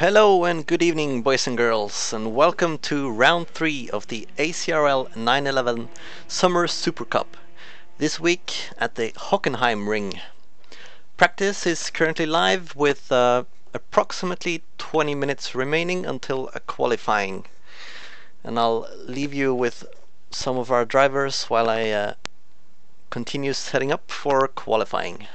Hello and good evening, boys and girls, and welcome to round 3 of the ACRL 911 Summer Super Cup, this week at the Hockenheim ring. Practice is currently live with approximately 20 minutes remaining until a qualifying. And I'll leave you with some of our drivers while I continue setting up for qualifying.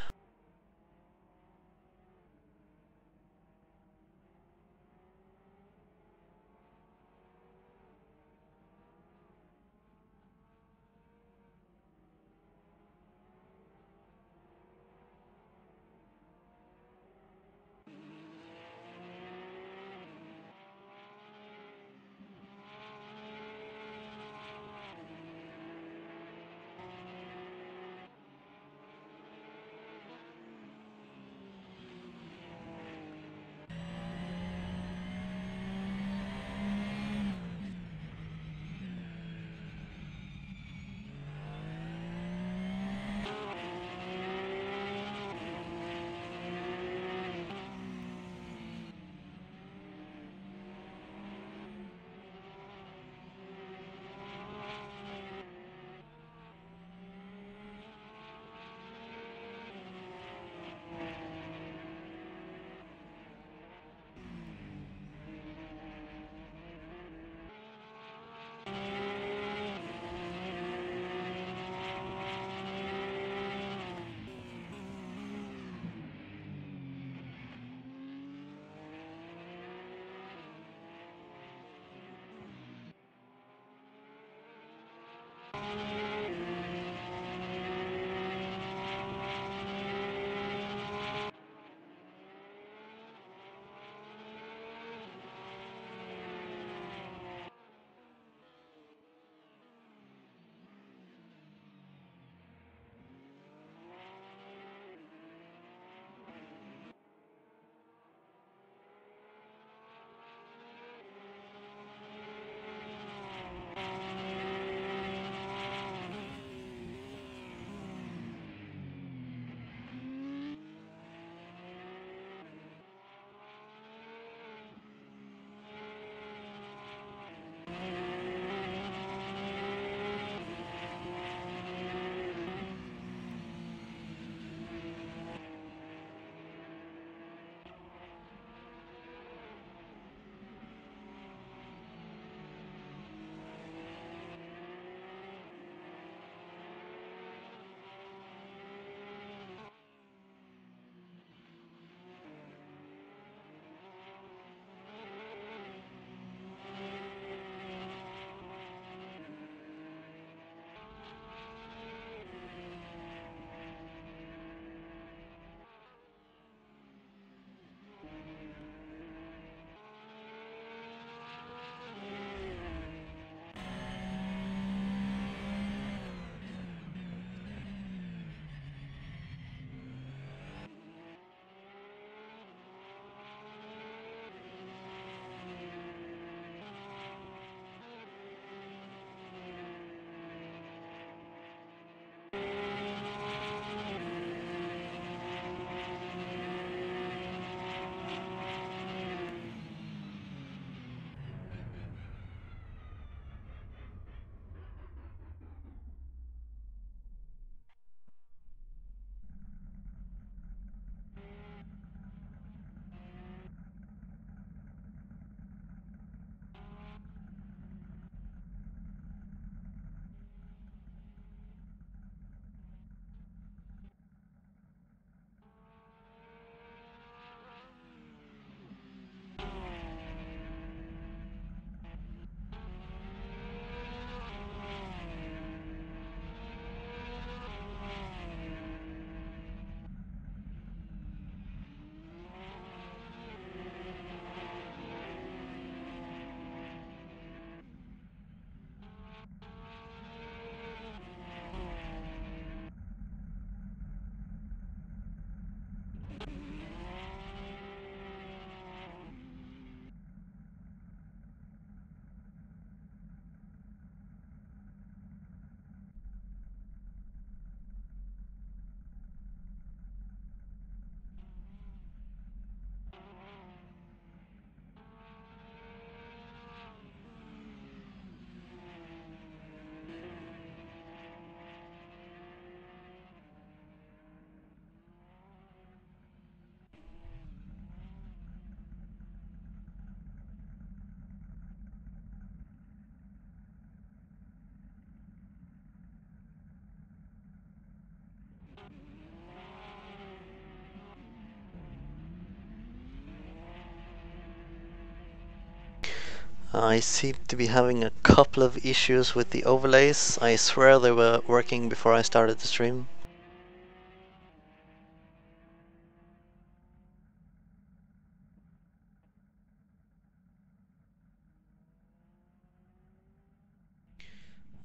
I seem to be having a couple of issues with the overlays. I swear they were working before I started the stream.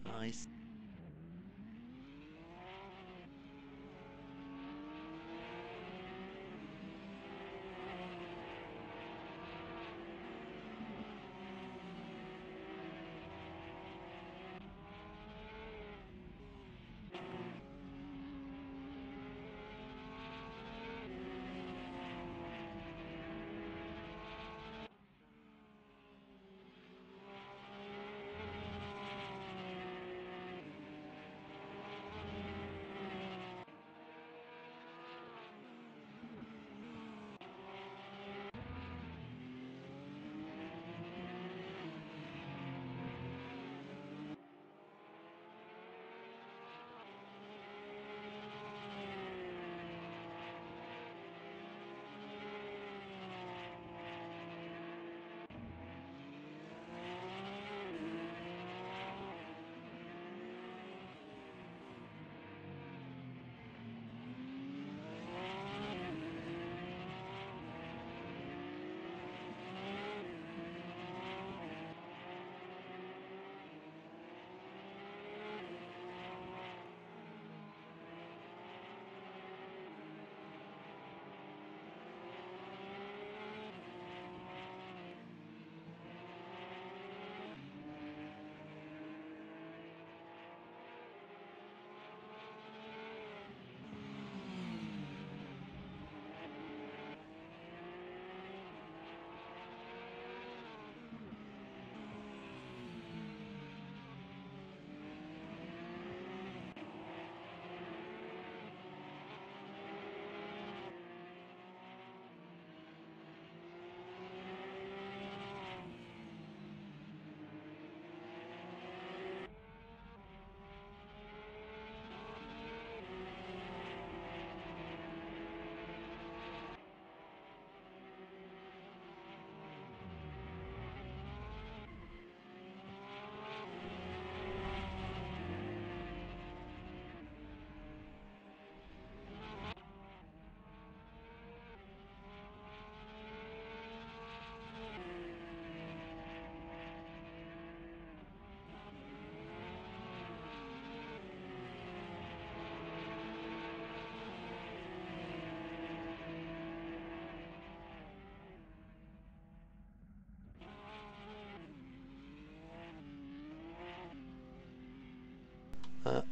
I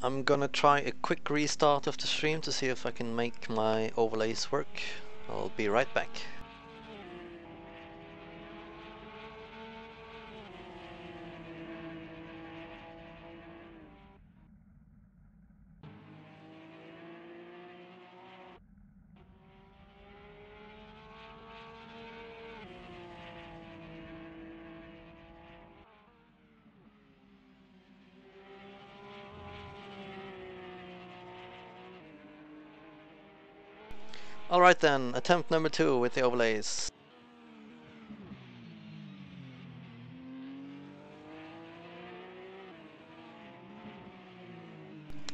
I'm gonna try a quick restart of the stream to see if I can make my overlays work. I'll be right back. Alright then, attempt number 2 with the overlays.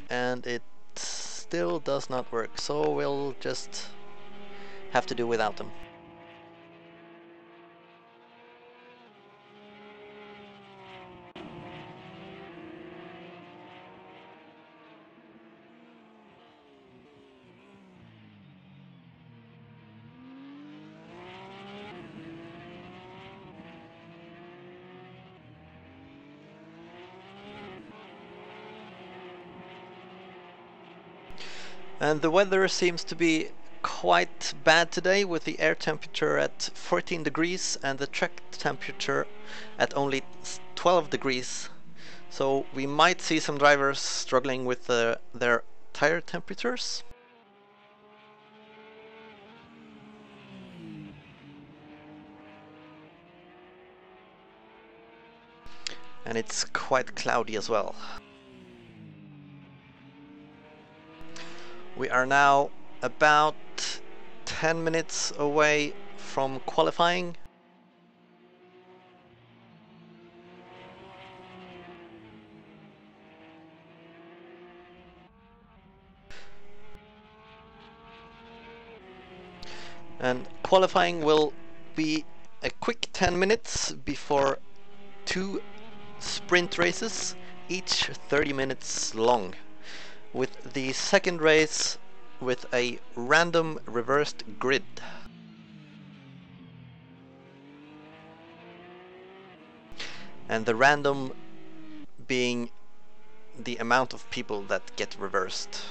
And it still does not work, so we'll just have to do without them. And the weather seems to be quite bad today, with the air temperature at 14 degrees and the track temperature at only 12 degrees. So we might see some drivers struggling with their tire temperatures. And it's quite cloudy as well. We are now about 10 minutes away from qualifying. And qualifying will be a quick 10 minutes before two sprint races, each 30 minutes long, with the second race with a random reversed grid. And the random being the amount of people that get reversed.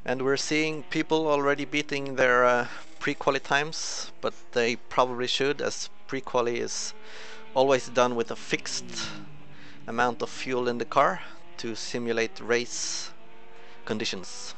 And we're seeing people already beating their pre-quali times, but they probably should, as pre-quali is always done with a fixed amount of fuel in the car to simulate race conditions.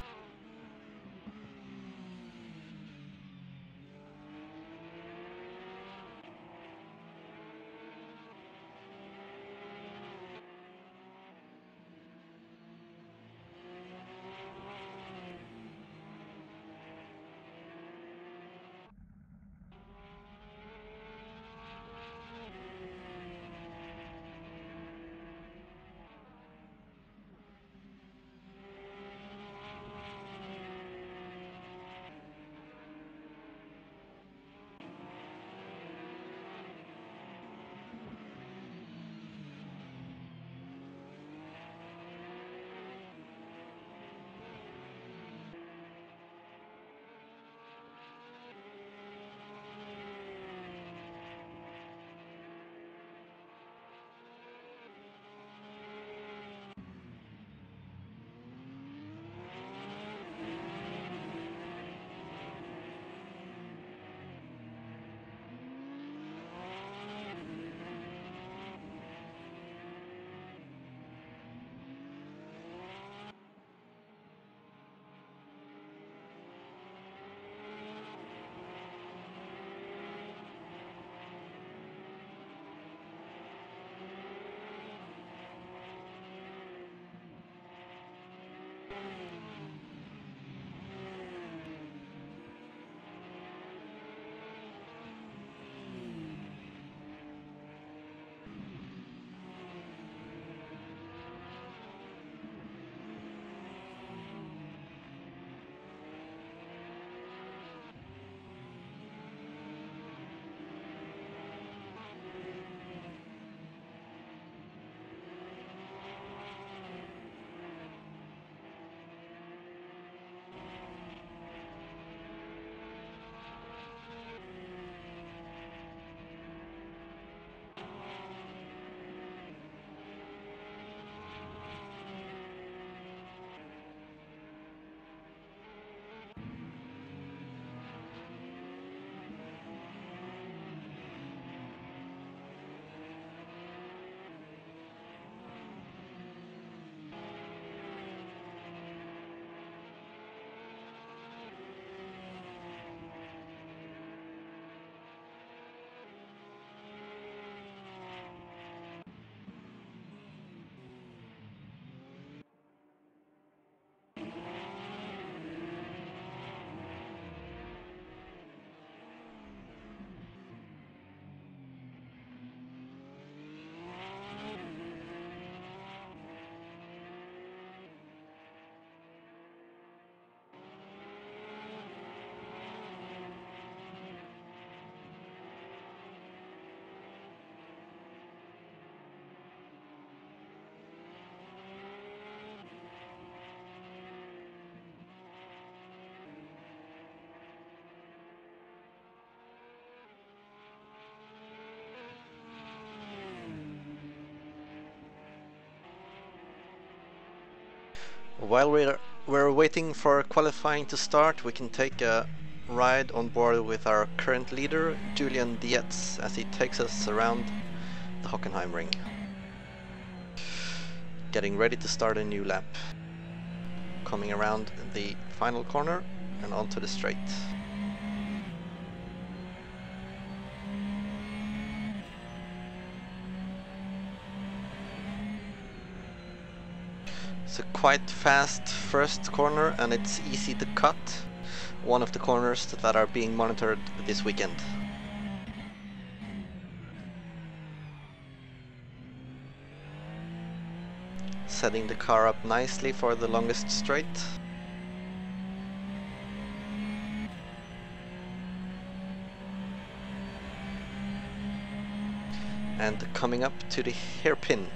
While we're waiting for qualifying to start, we can take a ride on board with our current leader, Julian Dietz, as he takes us around the Hockenheim ring. getting ready to start a new lap. Coming around the final corner and onto the straight. It's a quite fast first corner and it's easy to cut. One of the corners that are being monitored this weekend. Setting the car up nicely for the longest straight. And coming up to the hairpin.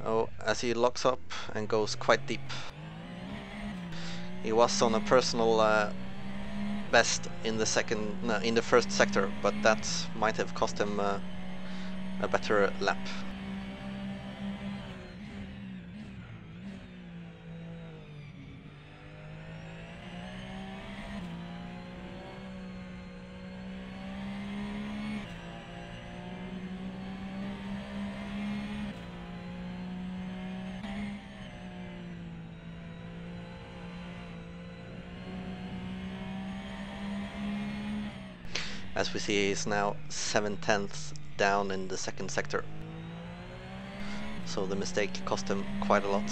Oh, as he locks up and goes quite deep. He was on a personal best in the first sector, but that might have cost him a better lap. As we see, he's now 7/10 down in the second sector. So the mistake cost him quite a lot.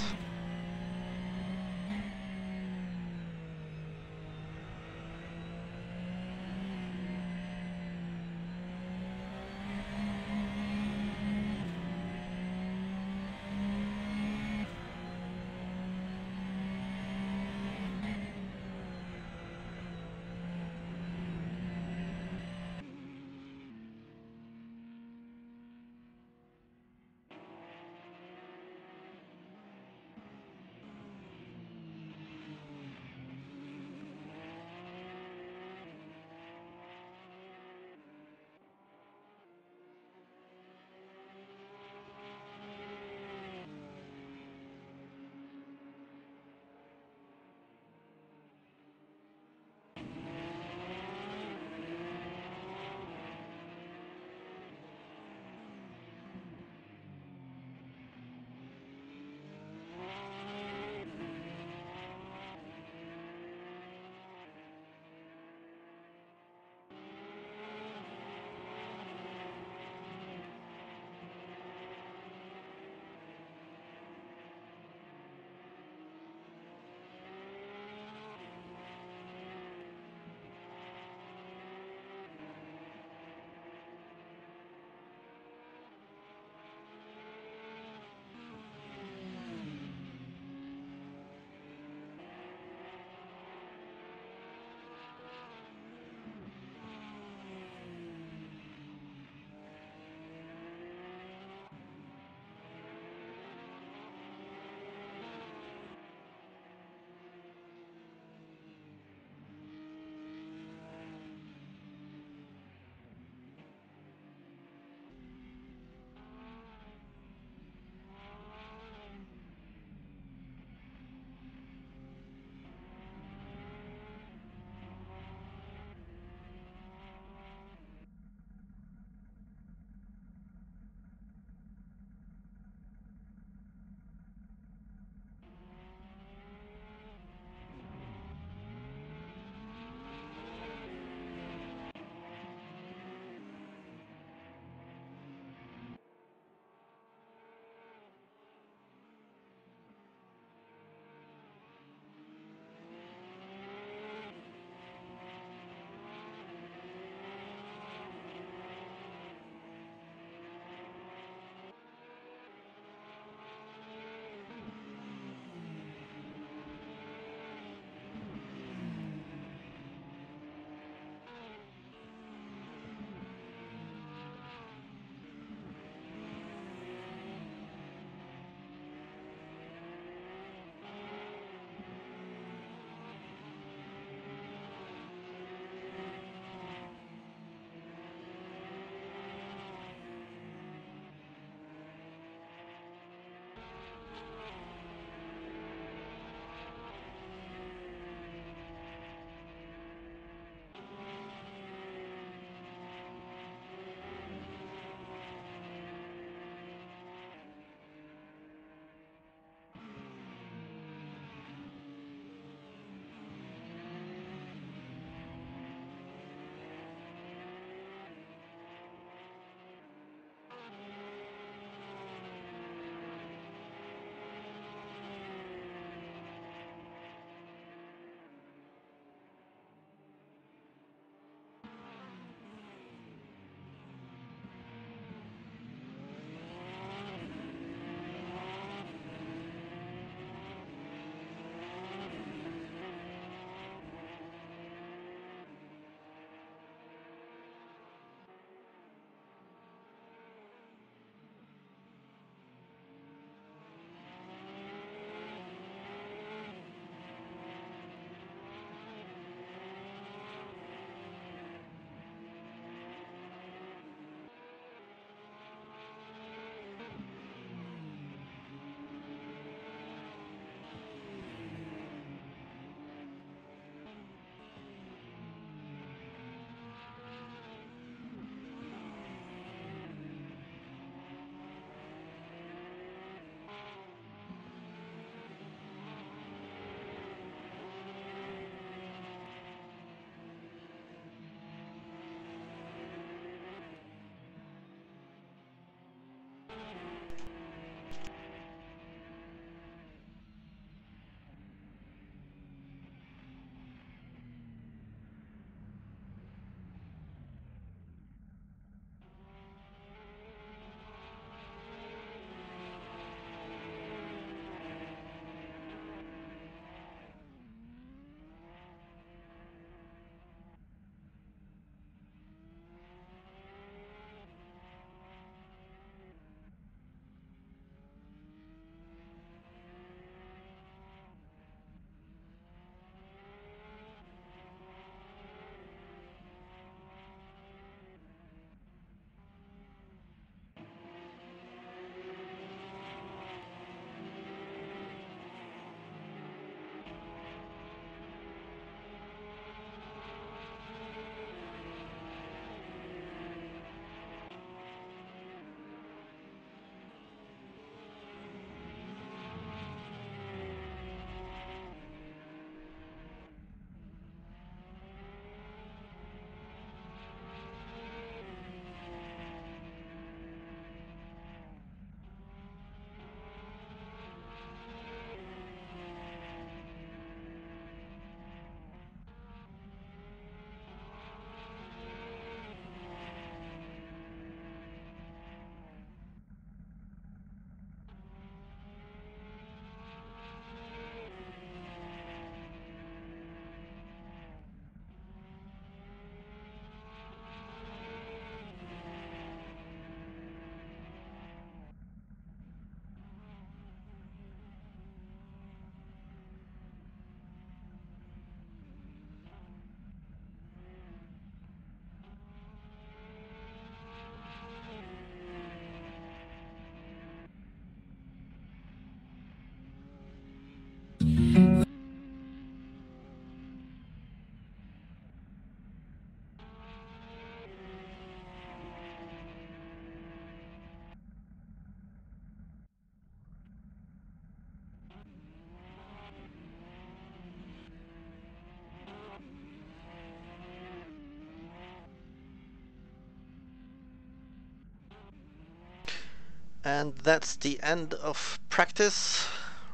And that's the end of practice.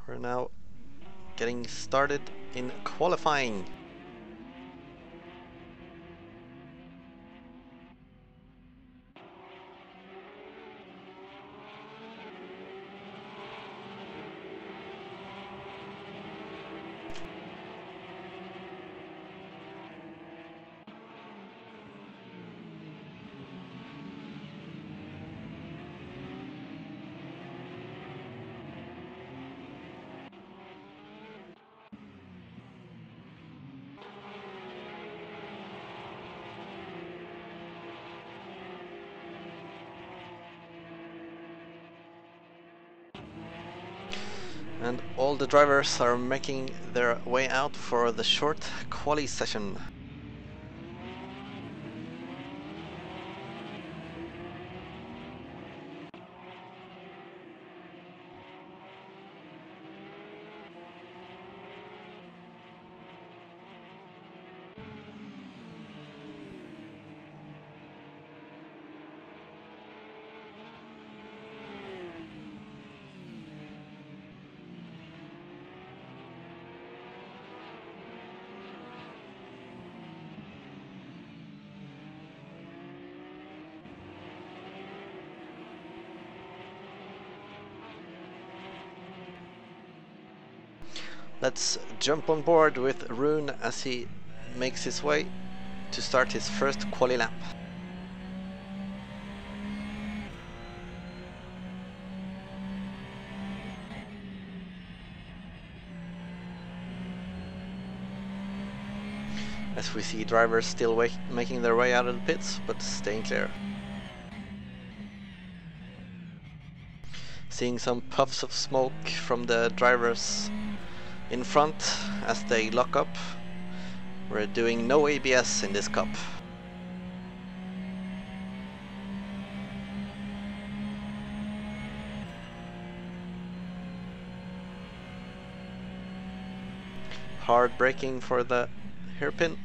We're now getting started in qualifying. And all the drivers are making their way out for the short quali session. Let's jump on board with Rune as he makes his way to start his first quali lap. As we see drivers still making their way out of the pits, but staying clear. Seeing some puffs of smoke from the drivers in front as they lock up. We're doing no ABS in this cup. Hard braking for the hairpin.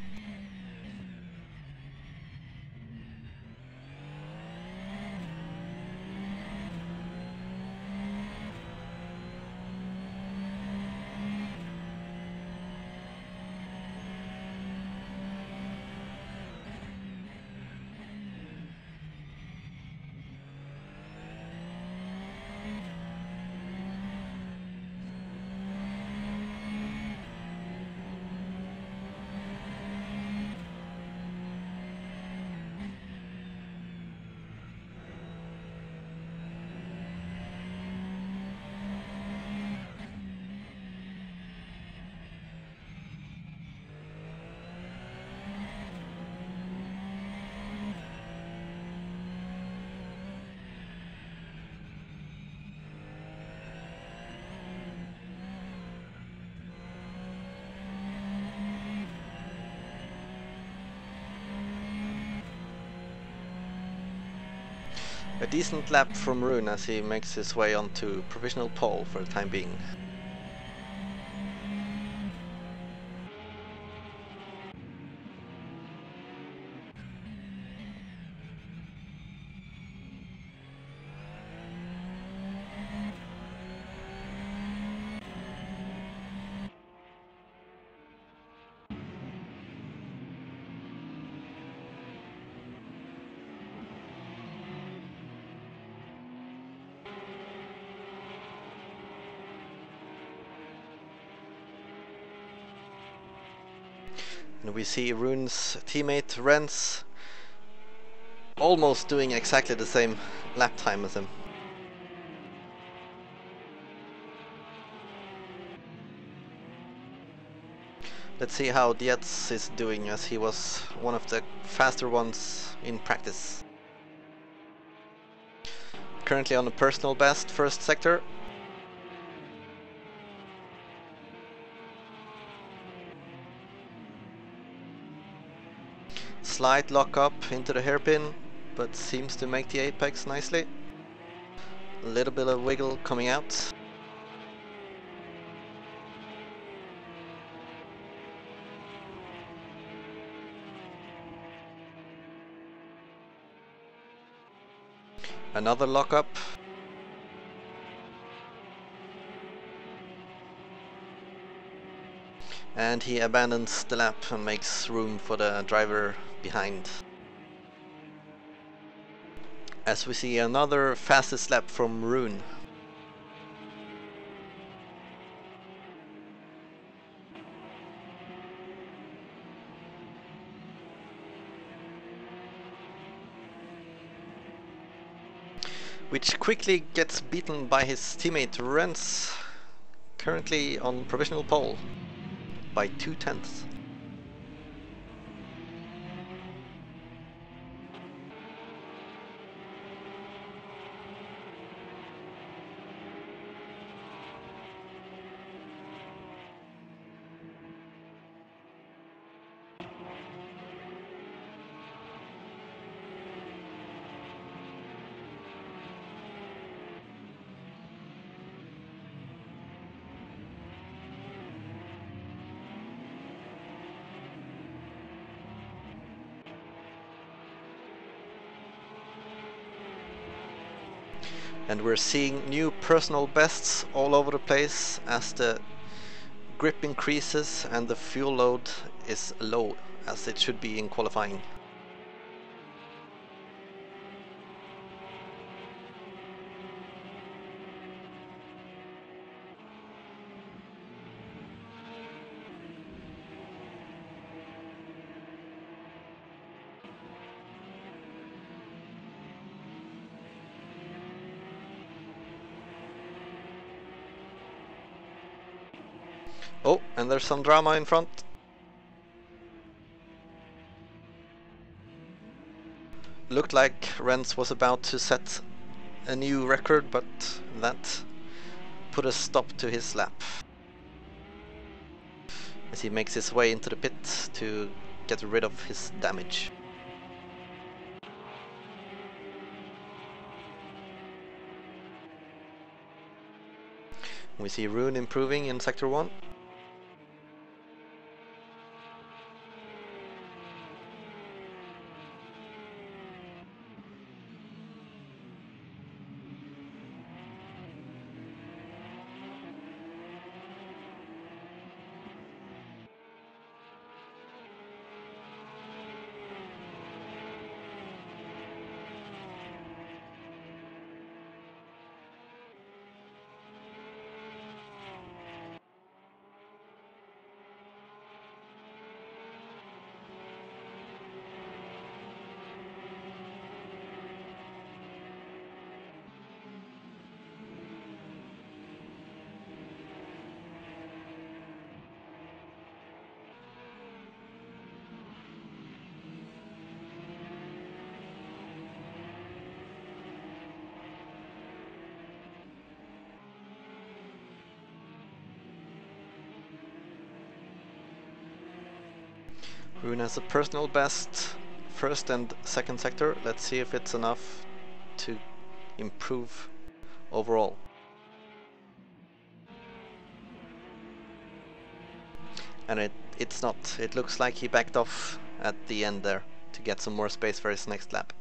A decent lap from Rune as he makes his way onto provisional pole for the time being. And we see Rune's teammate Renz almost doing exactly the same lap time as him. Let's see how Dietz is doing, as he was one of the faster ones in practice. Currently on a personal best first sector. Slight lock up into the hairpin, but seems to make the apex nicely. A little bit of wiggle coming out. Another lock up. And he abandons the lap and makes room for the driver behind. As we see another fastest lap from Rune. Which quickly gets beaten by his teammate Renz, currently on provisional pole by 2/10. And we're seeing new personal bests all over the place as the grip increases and the fuel load is low, as it should be in qualifying. Oh, and there's some drama in front. Looked like Renz was about to set a new record, but that put a stop to his lap. As he makes his way into the pit to get rid of his damage. We see Rune improving in Sector 1. Rune has a personal best, first and second sector. Let's see if it's enough to improve overall. And it's not. It looks like he backed off at the end there to get some more space for his next lap.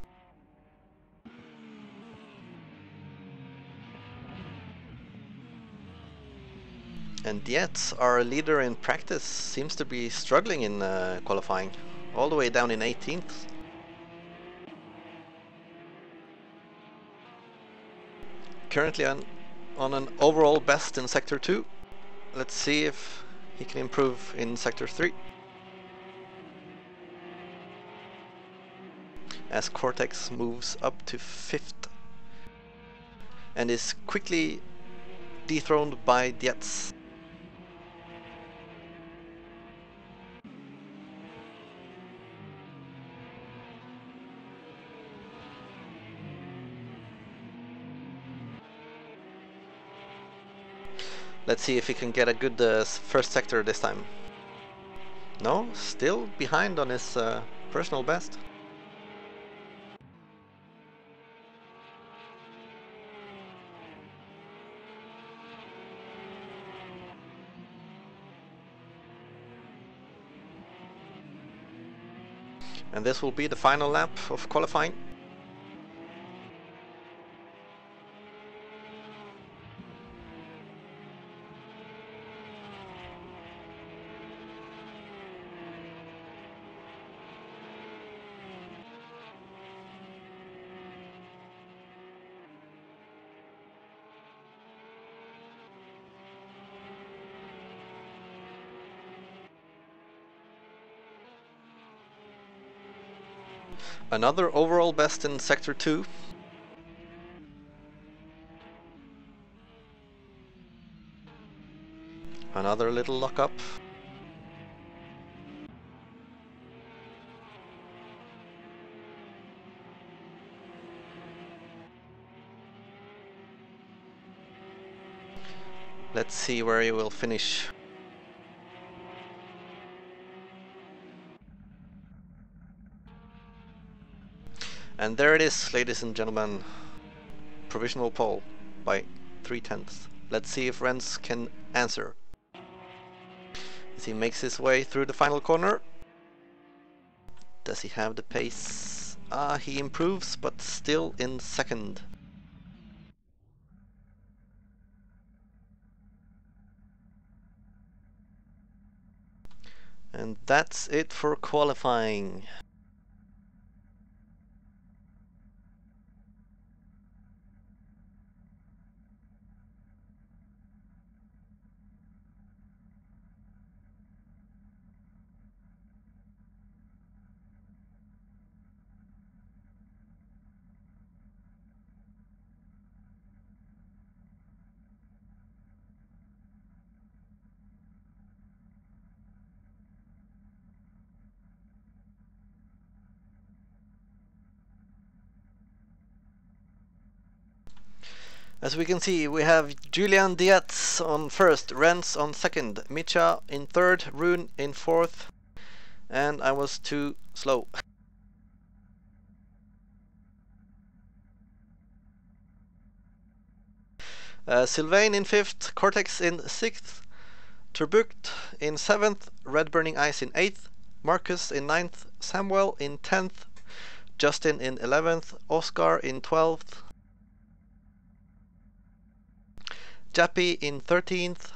And yet, our leader in practice seems to be struggling in qualifying, all the way down in 18th. Currently on an overall best in Sector 2. Let's see if he can improve in Sector 3. As Cortex moves up to 5th and is quickly dethroned by Dietz. Let's see if he can get a good first sector this time. No, still behind on his personal best. And this will be the final lap of qualifying. Another overall best in Sector 2. Another little lockup. Let's see where he will finish. And there it is, ladies and gentlemen. Provisional pole by 3/10. Let's see if Renz can answer. As he makes his way through the final corner. Does he have the pace? He improves, but still in second. And that's it for qualifying. As we can see, we have Julian Dietz on first, Renz on second, Micha in third, Rune in fourth, and I was too slow. Sylvain in fifth, Cortex in sixth, Turbuct in seventh, Red Burning Ice in eighth, Marcus in ninth, Samuel in 10th, Justin in 11th, Oscar in 12th, Jappy in 13th,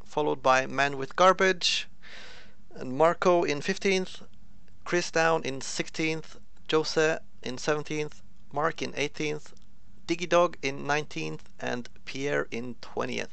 followed by Man with Garbage, and Marco in 15th, Chris Down in 16th, Jose in 17th, Mark in 18th, Digidog in 19th, and Pierre in 20th.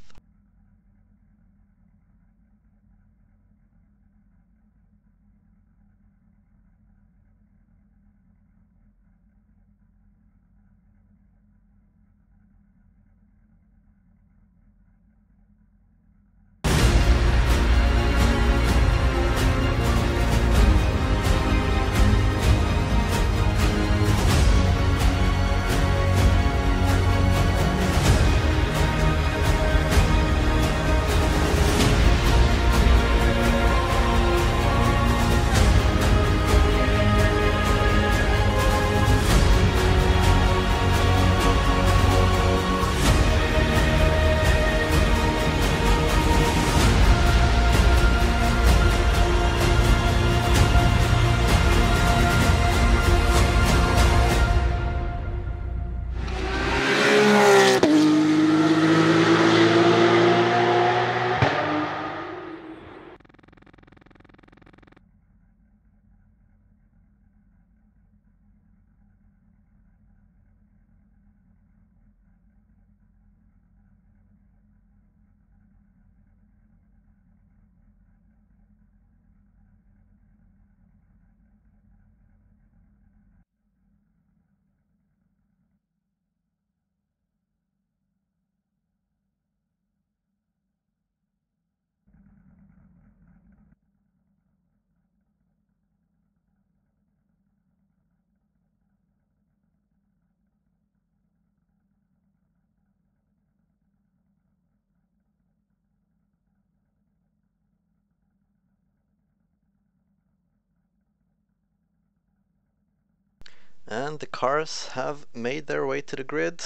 And the cars have made their way to the grid,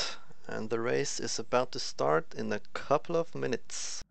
and the race is about to start in a couple of minutes.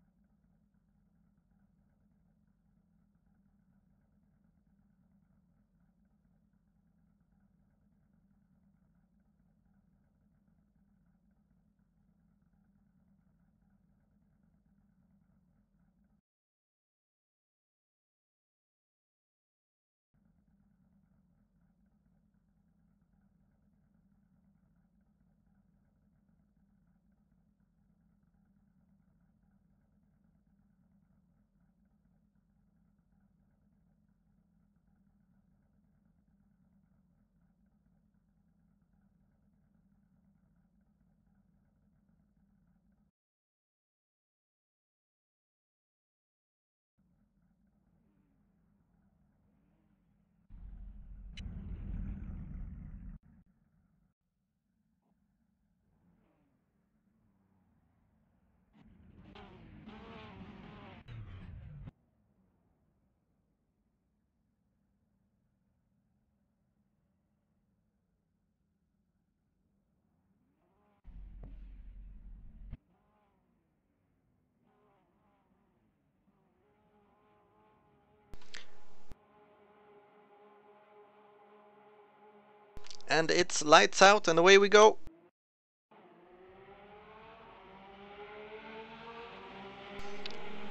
And it's lights out and away we go.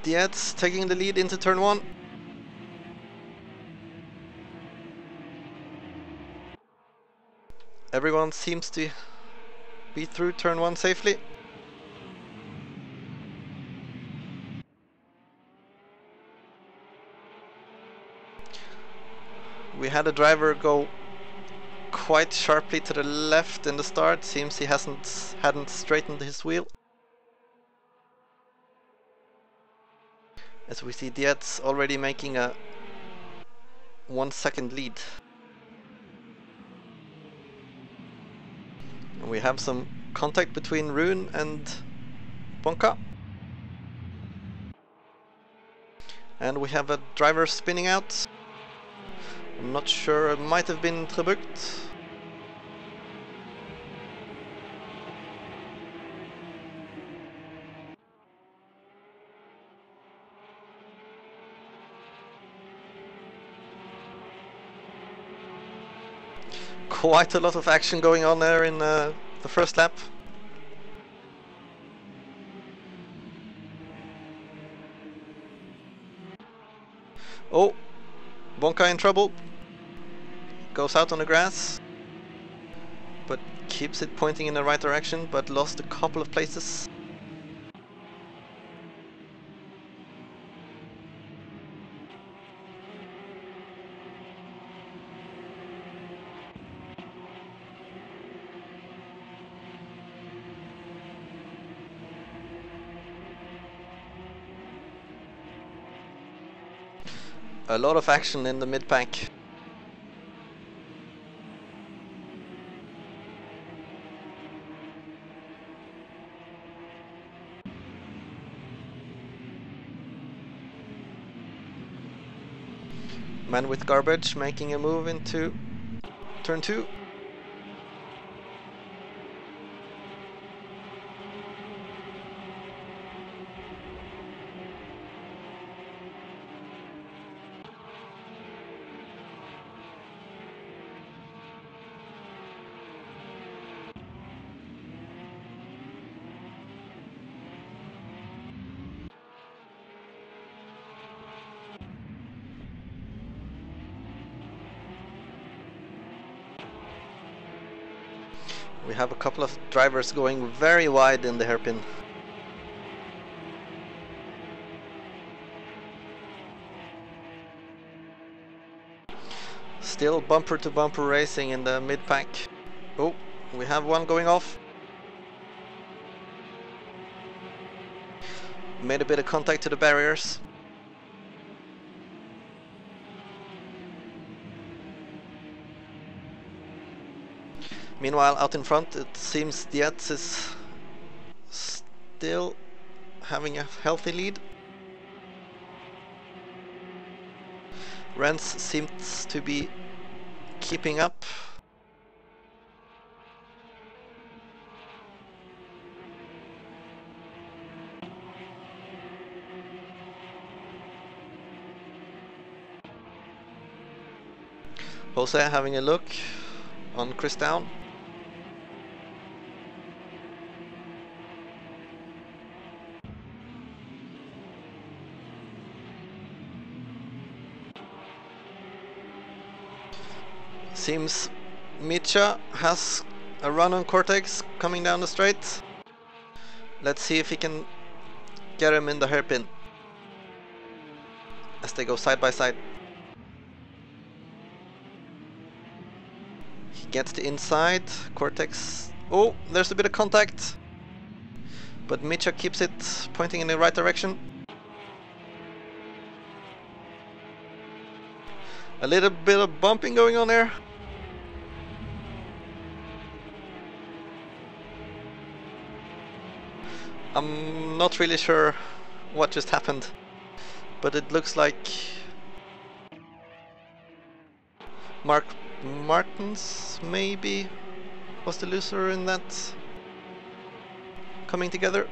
Dietz taking the lead into turn 1. Everyone seems to be through turn 1 safely. We had a driver go quite sharply to the left in the start. Seems he hadn't straightened his wheel. As we see Dietz already making a 1 second lead. And we have some contact between Rune and Bonka. And we have a driver spinning out. I'm not sure, it might have been Trebucht. Quite a lot of action going on there in the first lap. Oh, Bonka in trouble. Goes out on the grass, but keeps it pointing in the right direction, but lost a couple of places. A lot of action in the mid-pack. Man with garbage making a move into turn 2. We have a couple of drivers going very wide in the hairpin. Still bumper to bumper racing in the mid-pack. Oh, we have one going off. Made a bit of contact to the barriers. Meanwhile, out in front, it seems Dietz is still having a healthy lead. Renz seems to be keeping up. Jose having a look on Chris Down. Seems Micha has a run on Cortex coming down the straight. Let's see if he can get him in the hairpin as they go side by side. He gets the inside, Cortex. Oh, there's a bit of contact, but Micha keeps it pointing in the right direction. A little bit of bumping going on there. I'm not really sure what just happened, but it looks like Mark Martens maybe was the loser in that coming together.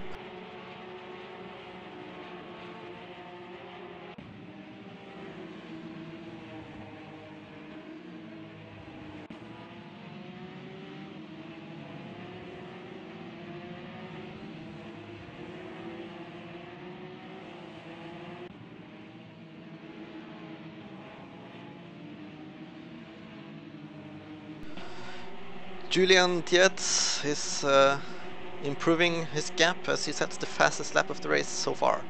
Julian Dietz is improving his gap as he sets the fastest lap of the race so far.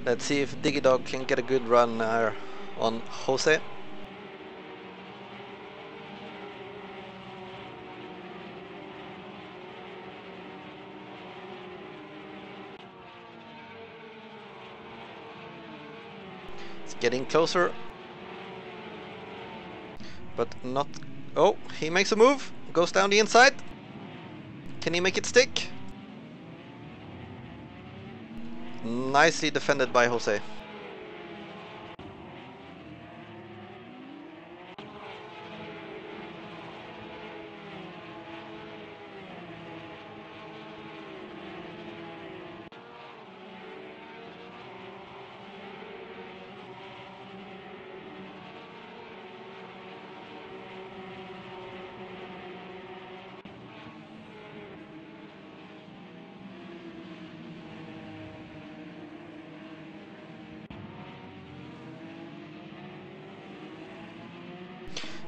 Let's see if Digidog can get a good run on Jose. It's getting closer, but not... Oh, he makes a move, goes down the inside. Can he make it stick? Nicely defended by Jose.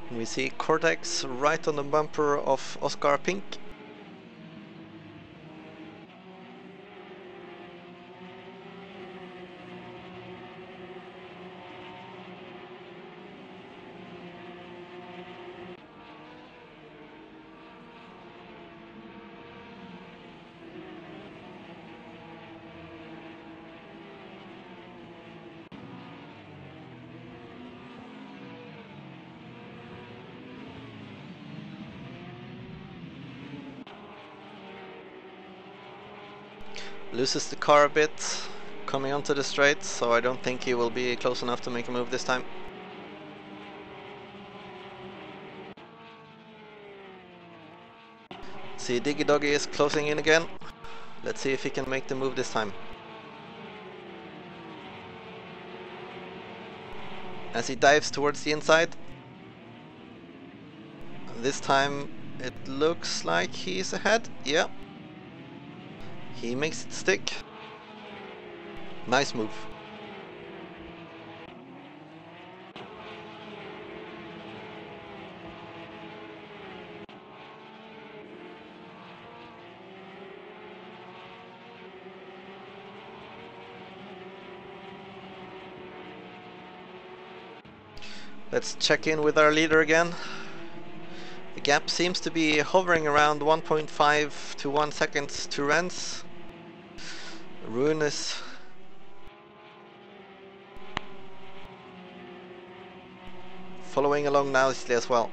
We see Cortex right on the bumper of Oscar Pink. Loses the car a bit coming onto the straight, so I don't think he will be close enough to make a move this time. See, Diggy Doggy is closing in again. Let's see if he can make the move this time. As he dives towards the inside. This time it looks like he's ahead. Yeah. He makes it stick. Nice move. Let's check in with our leader again. The gap seems to be hovering around 1.5 to 1 seconds to Renz. Ruin is following along nicely as well.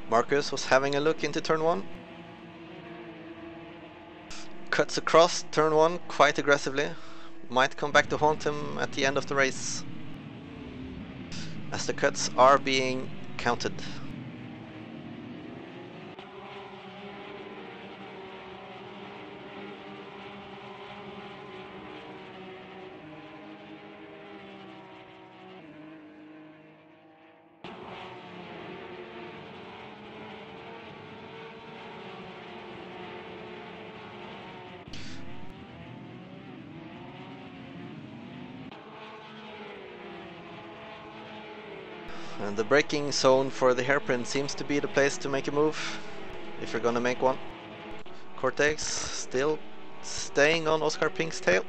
Marcus was having a look into turn 1. Cuts across turn 1 quite aggressively. Might come back to haunt him at the end of the race, as the cuts are being counted. And the braking zone for the hairpin seems to be the place to make a move, if you're gonna make one. Cortex still staying on Oscar Pink's tail.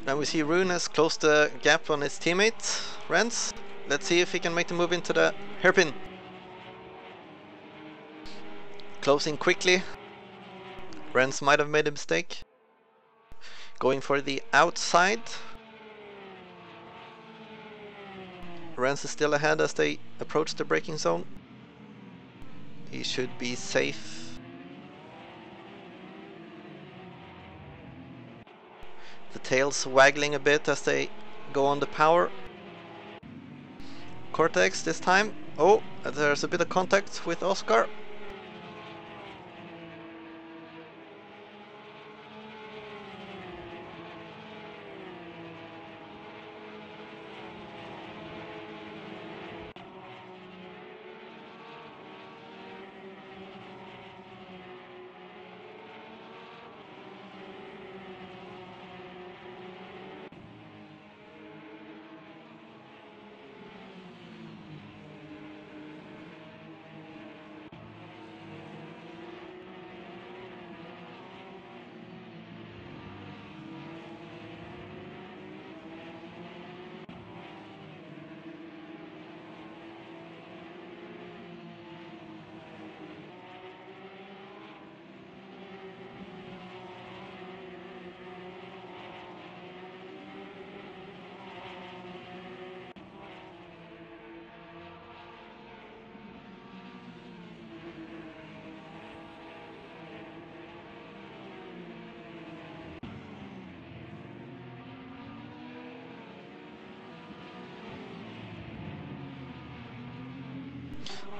Now we see Rune has closed the gap on his teammate, Renz. Let's see if he can make the move into the hairpin. Closing quickly. Renz might have made a mistake. Going for the outside. Renz is still ahead as they approach the braking zone. He should be safe. The tail's waggling a bit as they go on the power. Cortex this time. Oh, there's a bit of contact with Oscar.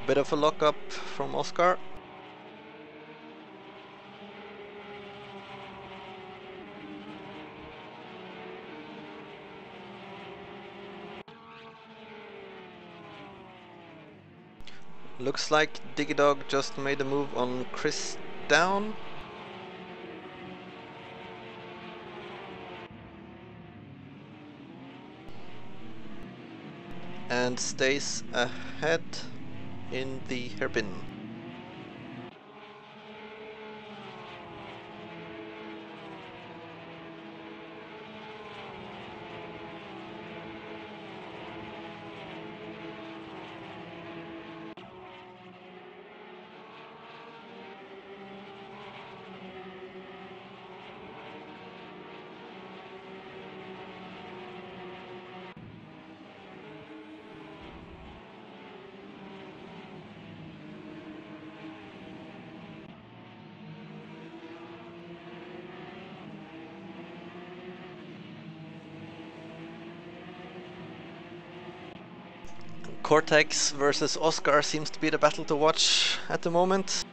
Bit of a lockup from Oscar. Looks like Digidog just made a move on Chris down. And stays ahead in the hairpin. Cortex versus Oscar seems to be the battle to watch at the moment,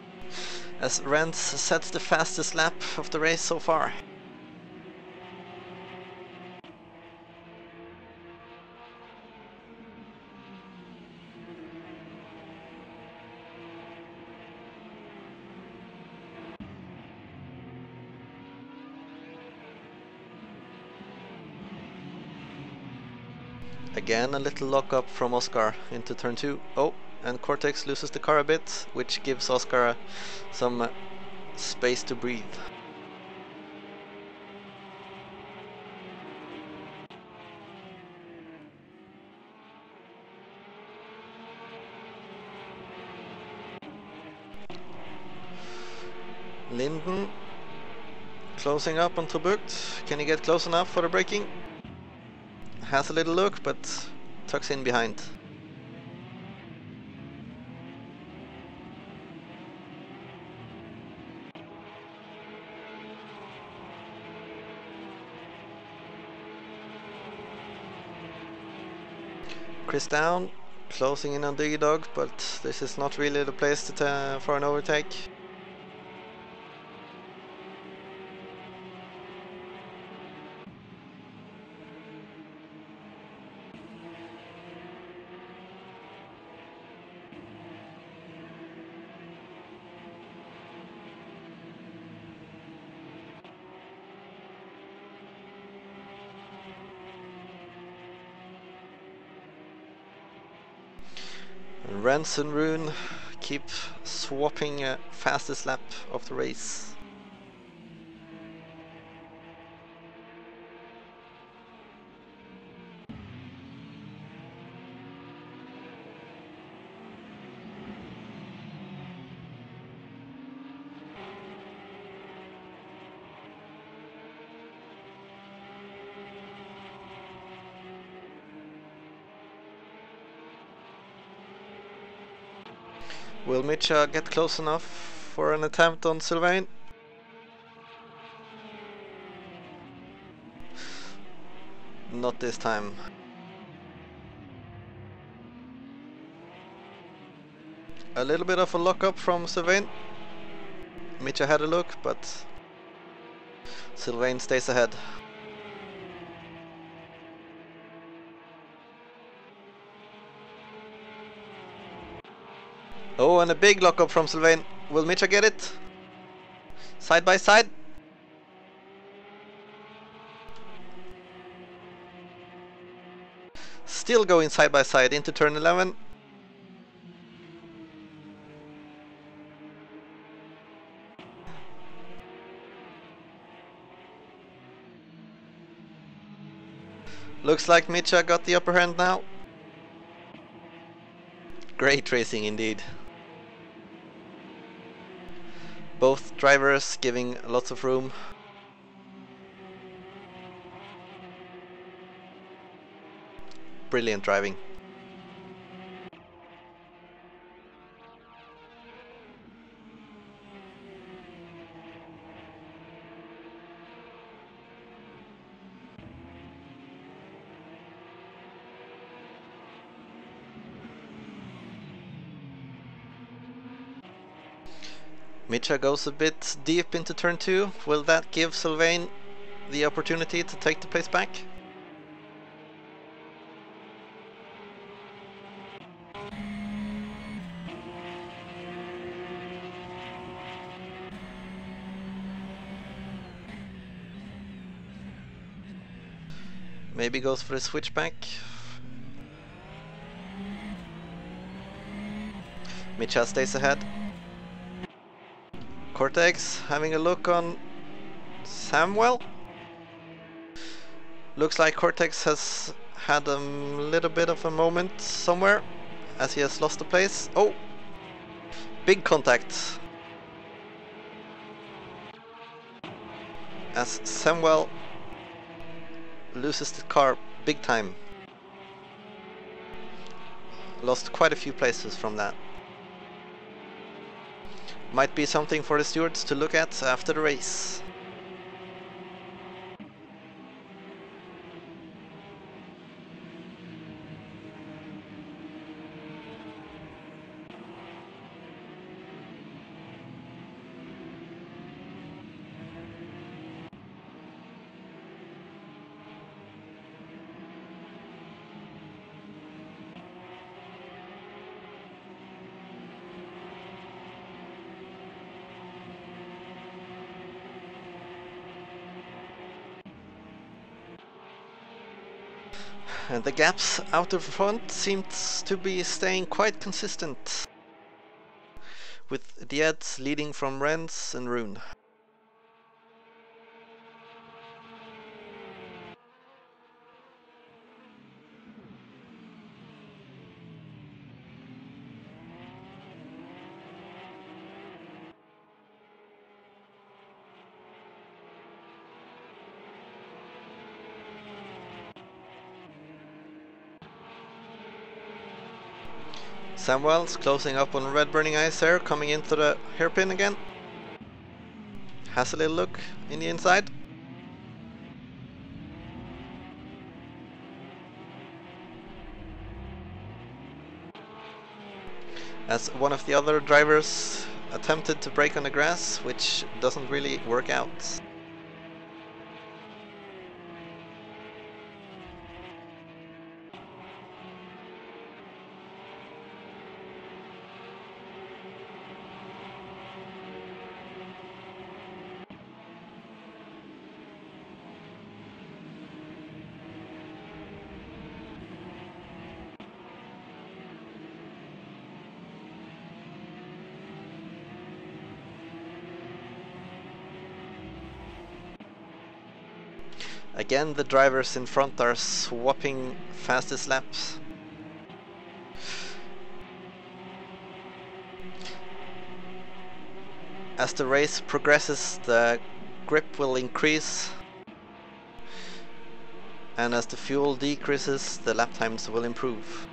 as Renz sets the fastest lap of the race so far. Again a little lockup from Oscar into turn 2. Oh, and Cortex loses the car a bit, which gives Oscar some space to breathe. Linden closing up on Tobucht. Can he get close enough for the braking? Has a little look, but tucks in behind. Chris down, closing in on Digidog, but this is not really the place to for an overtake. Renz and Rune keep swapping fastest lap of the race. Will Mitcha get close enough for an attempt on Sylvain? Not this time. A little bit of a lock-up from Sylvain. Mitcha had a look, but Sylvain stays ahead. Oh, and a big lock-up from Sylvain. Will Mitcha get it? Side by side. Still going side by side into turn 11. Looks like Mitcha got the upper hand now. Great racing indeed. Both drivers giving lots of room. Brilliant driving. Mitcha goes a bit deep into turn 2. Will that give Sylvain the opportunity to take the place back? Maybe goes for a switchback. Mitcha stays ahead. Cortex having a look on Samuel. Looks like Cortex has had a little bit of a moment somewhere as he has lost the place. Oh! Big contact. As Samuel loses the car big time. Lost quite a few places from that. Might be something for the stewards to look at after the race. And the gaps out of front seems to be staying quite consistent, with Dietz leading from Renz and Rune. Samuel's closing up on red burning ice there, coming into the hairpin again. Has a little look in the inside. As one of the other drivers attempted to brake on the grass, which doesn't really work out. Again, the drivers in front are swapping fastest laps. As the race progresses, the grip will increase, and as the fuel decreases, the lap times will improve.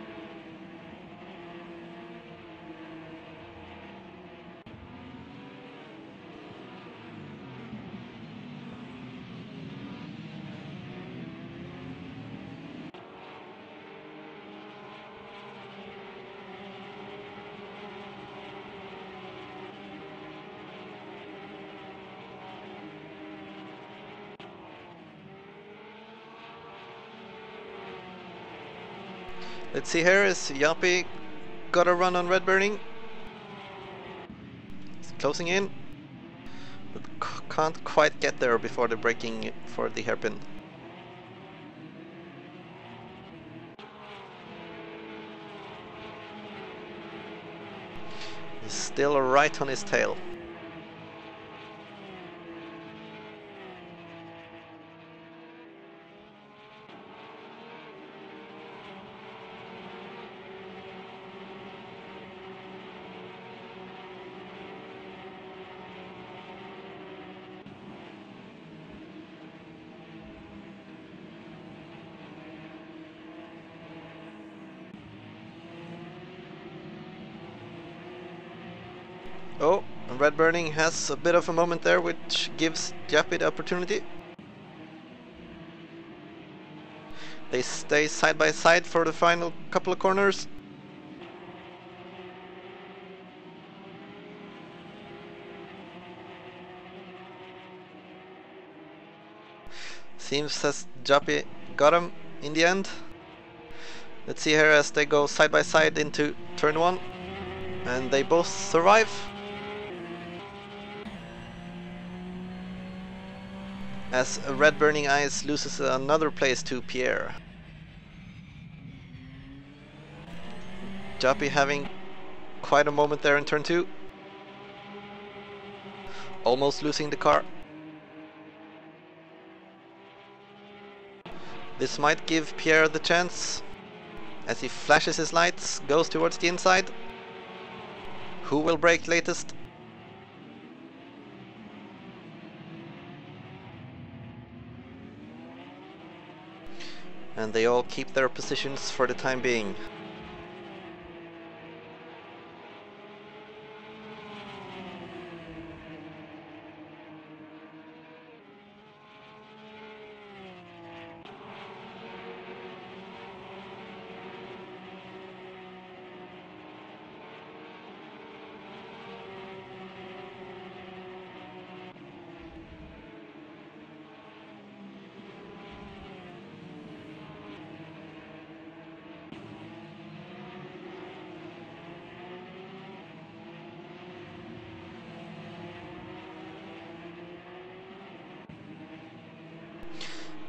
Let's see here, is Yapi got a run on red burning? It's closing in, but can't quite get there before the braking for the hairpin. He's still right on his tail. Oh, and red burning has a bit of a moment there, which gives Yapi the opportunity. They stay side by side for the final couple of corners. Seems as Yapi got him in the end. Let's see here as they go side by side into turn 1, and they both survive. As Red Burning Eyes loses another place to Pierre. Yapi having quite a moment there in turn 2. Almost losing the car. This might give Pierre the chance. As he flashes his lights, goes towards the inside. Who will brake latest? And they all keep their positions for the time being.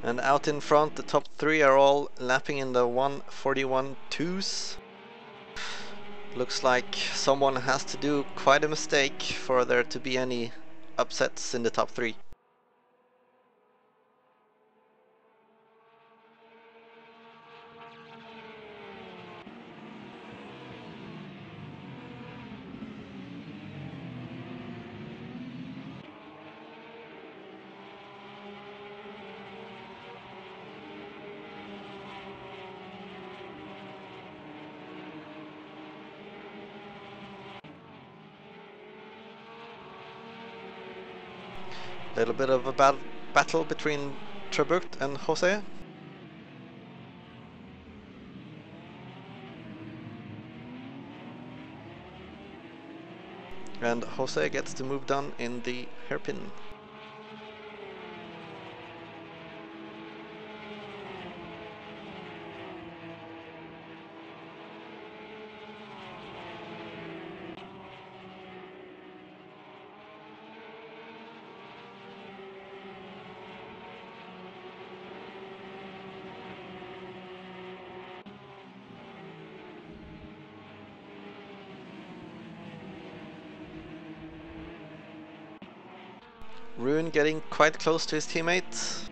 And out in front, the top 3 are all lapping in the 1:41.2s. Looks like someone has to do quite a mistake for there to be any upsets in the top 3. A little bit of a battle between Trebucht and Jose. And Jose gets to move down in the hairpin. Rune getting quite close to his teammate.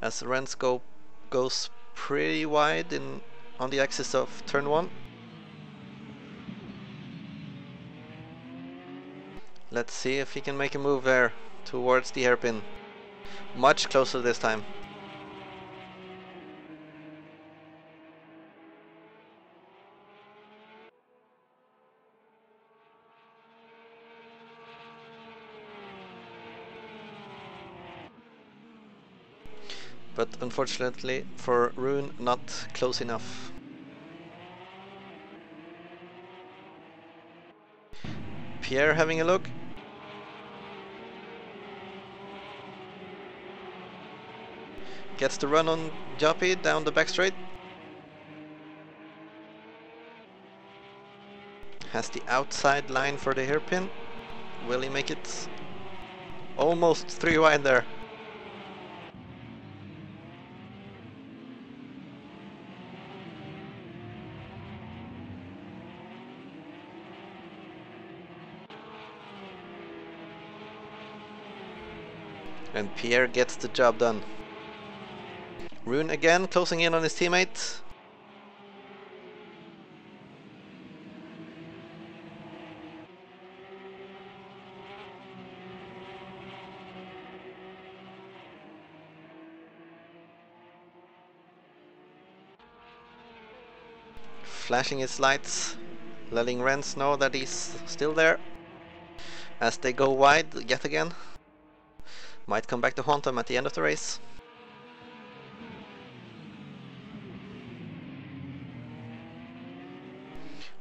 As Renz goes pretty wide on the axis of turn 1. Let's see if he can make a move there towards the hairpin. Much closer this time. But unfortunately for Rune, not close enough. Pierre having a look. Gets the run on Joppy down the back straight. Has the outside line for the hairpin. Will he make it? Almost 3 wide there. And Pierre gets the job done. Rune again closing in on his teammate. Flashing his lights, letting Renz know that he's still there. As they go wide yet again. Might come back to haunt them at the end of the race.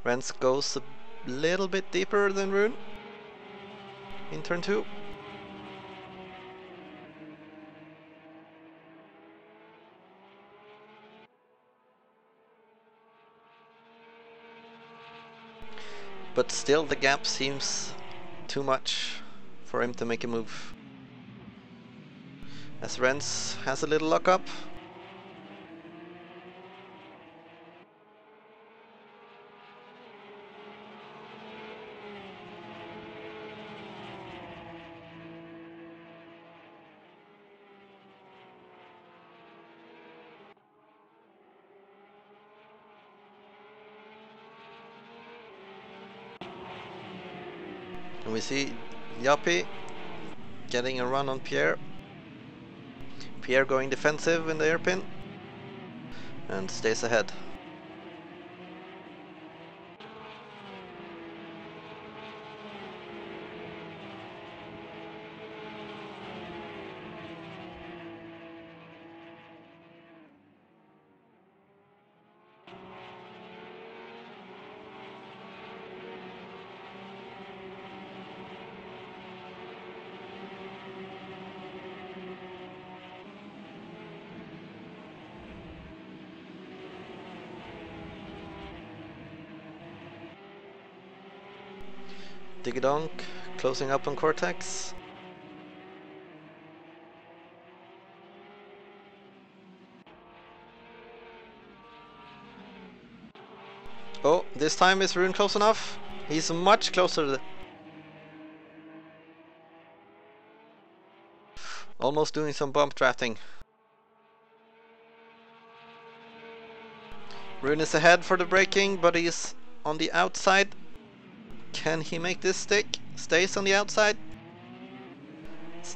Renz goes a little bit deeper than Rune in turn 2. But still the gap seems too much for him to make a move. As Renz has a little lock up. And we see Joppy getting a run on Pierre. Pierre going defensive in the hairpin and stays ahead. Digidonk closing up on Cortex. Oh, this time is Rune close enough? He's much closer. Almost doing some bump drafting. Rune is ahead for the braking, but he's on the outside. Can he make this stick? Stays on the outside.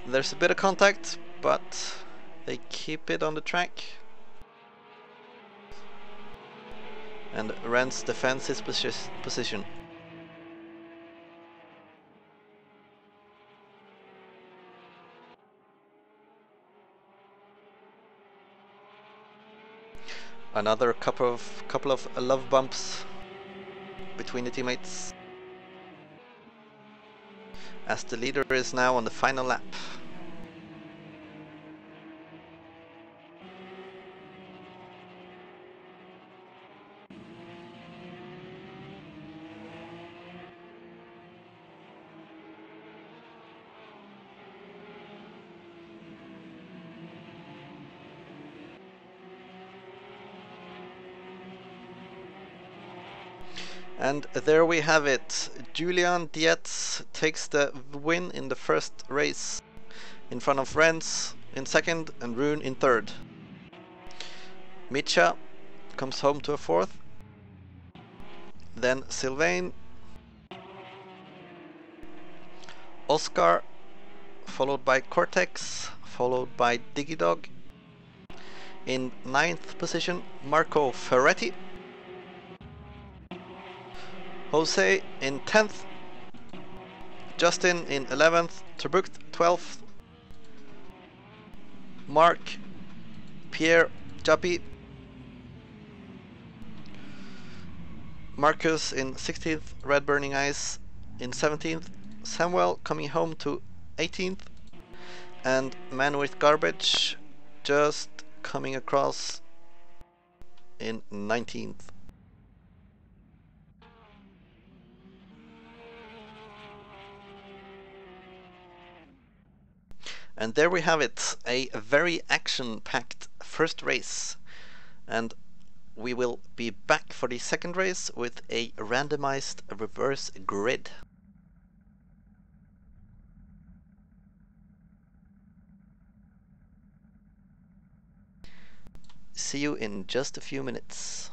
There's a bit of contact, but they keep it on the track. And Renz defends his position. Another couple of love bumps between the teammates, as the leader is now on the final lap. And there we have it. Julian Dietz takes the win in the first race, in front of Renz in second and Rune in third. Mitcha comes home to a fourth. Then Sylvain, Oscar, followed by Cortex, followed by Digidog. In ninth position, Marco Ferretti. Jose in 10th, Justin in 11th, Terbucht 12th, Mark, Pierre, Joppy, Marcus in 16th, Red Burning Eyes in 17th, Samuel coming home to 18th, and Man with Garbage just coming across in 19th. And there we have it, a very action-packed first race. And we will be back for the second race with a randomized reverse grid. See you in just a few minutes.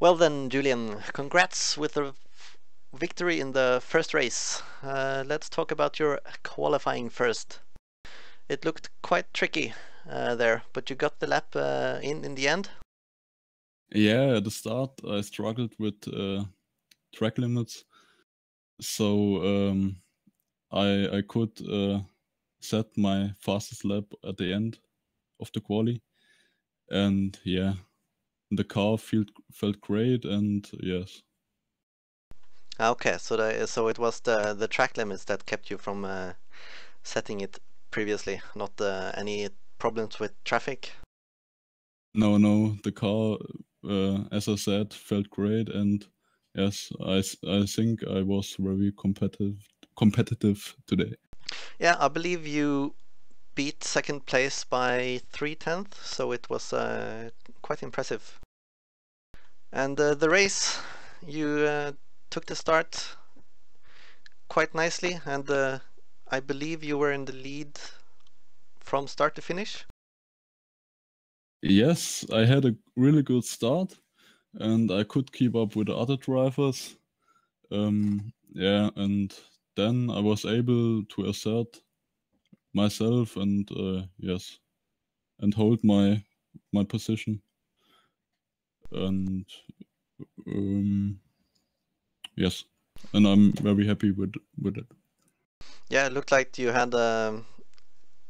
Well then, Julian, congrats with the victory in the first race. Let's talk about your qualifying first. It looked quite tricky there, but you got the lap in the end. Yeah, at the start I struggled with track limits, so I could set my fastest lap at the end of the quali, and yeah, the car felt great, and yes. Okay, so it was the track limits that kept you from setting it previously, not any problems with traffic. No, the car, as I said, felt great, and yes, I think I was very competitive today. Yeah, I believe you beat second place by 3/10, so it was quite impressive. And the race, you took the start quite nicely, and I believe you were in the lead from start to finish. Yes, I had a really good start, and I could keep up with the other drivers. Yeah, and then I was able to assert myself and yes, and hold my position. And yes, and I'm very happy with it. Yeah, it looked like you had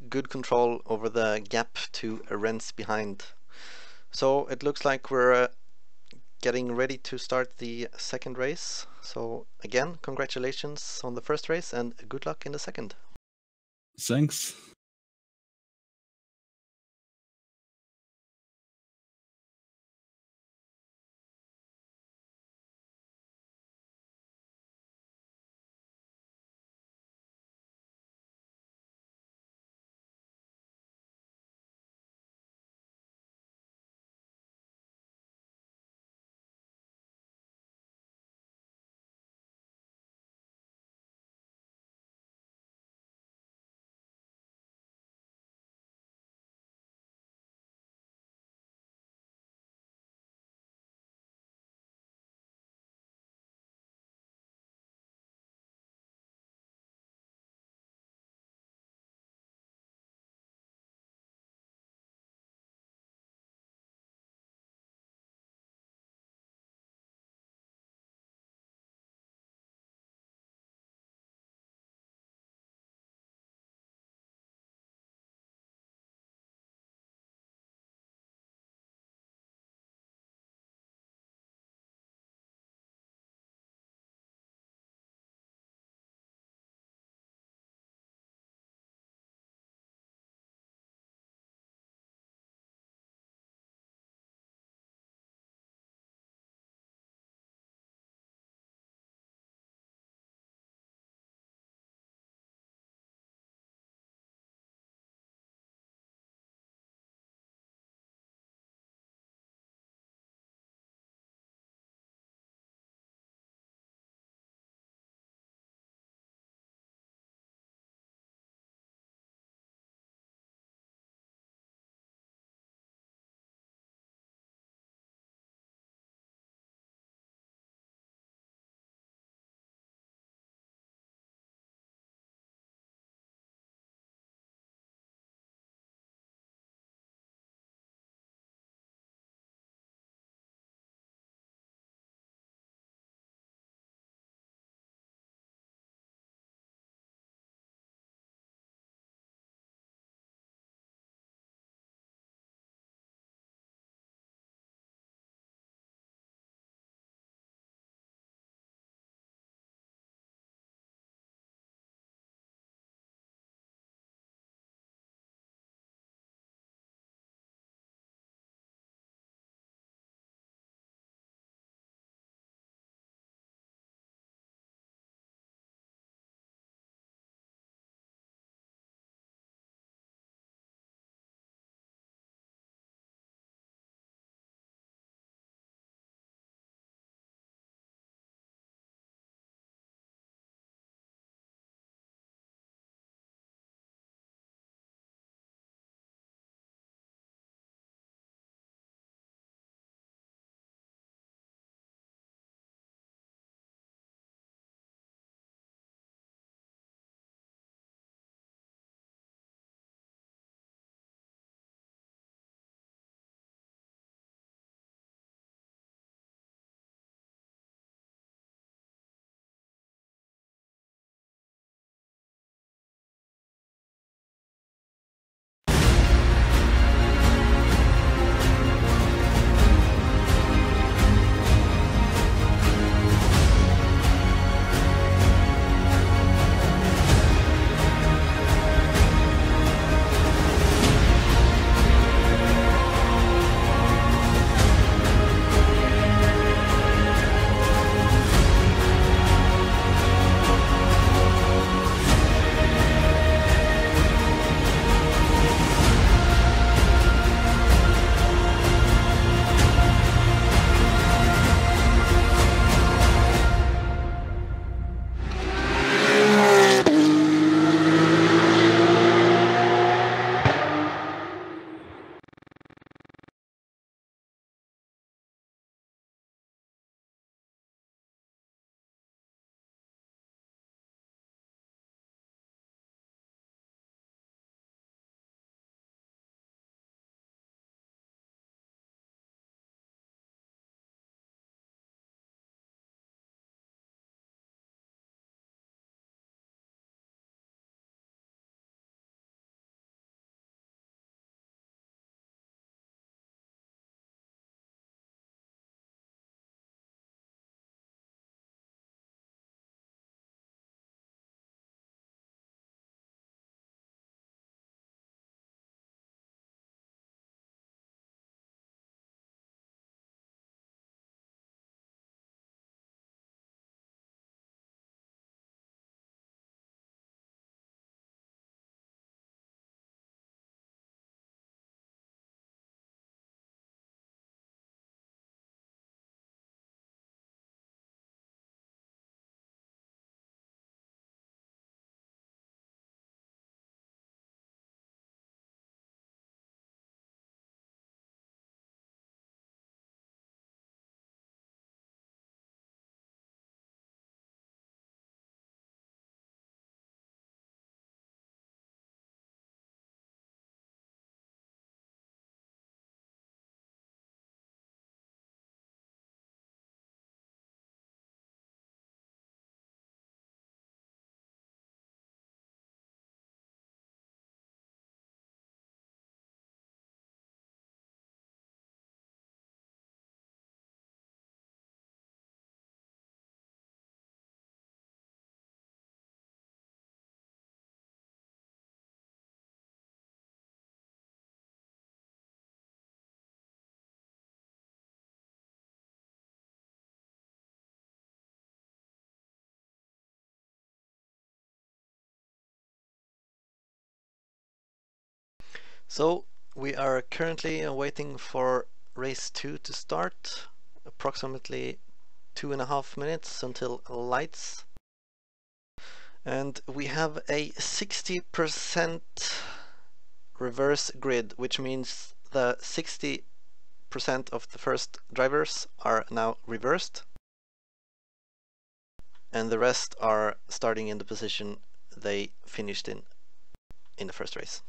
good control over the gap to Renz behind. So it looks like we're getting ready to start the second race. So again, congratulations on the first race and good luck in the second. Thanks. So we are currently waiting for race 2 to start, approximately 2.5 minutes until lights. And we have a 60% reverse grid, which means the 60% of the first drivers are now reversed, and the rest are starting in the position they finished in the first race.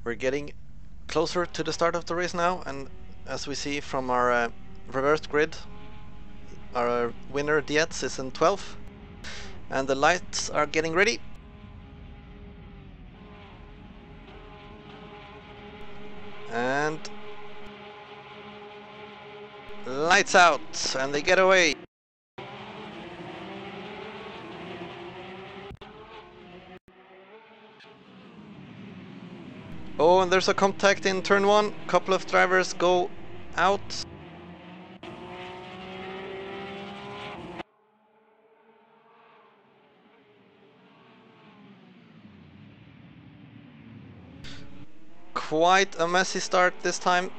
We're getting closer to the start of the race now, and as we see from our reversed grid, our winner Dietz is in 12th, and the lights are getting ready. And lights out, and they get away. Oh, and there's a contact in turn 1. Couple of drivers go out. Quite a messy start this time.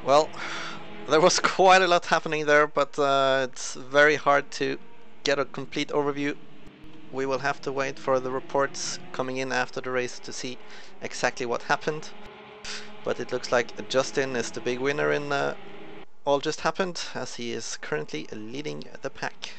Well, there was quite a lot happening there, but it's very hard to get a complete overview. We will have to wait for the reports coming in after the race to see exactly what happened. But it looks like Justin is the big winner in all just happened, as he is currently leading the pack.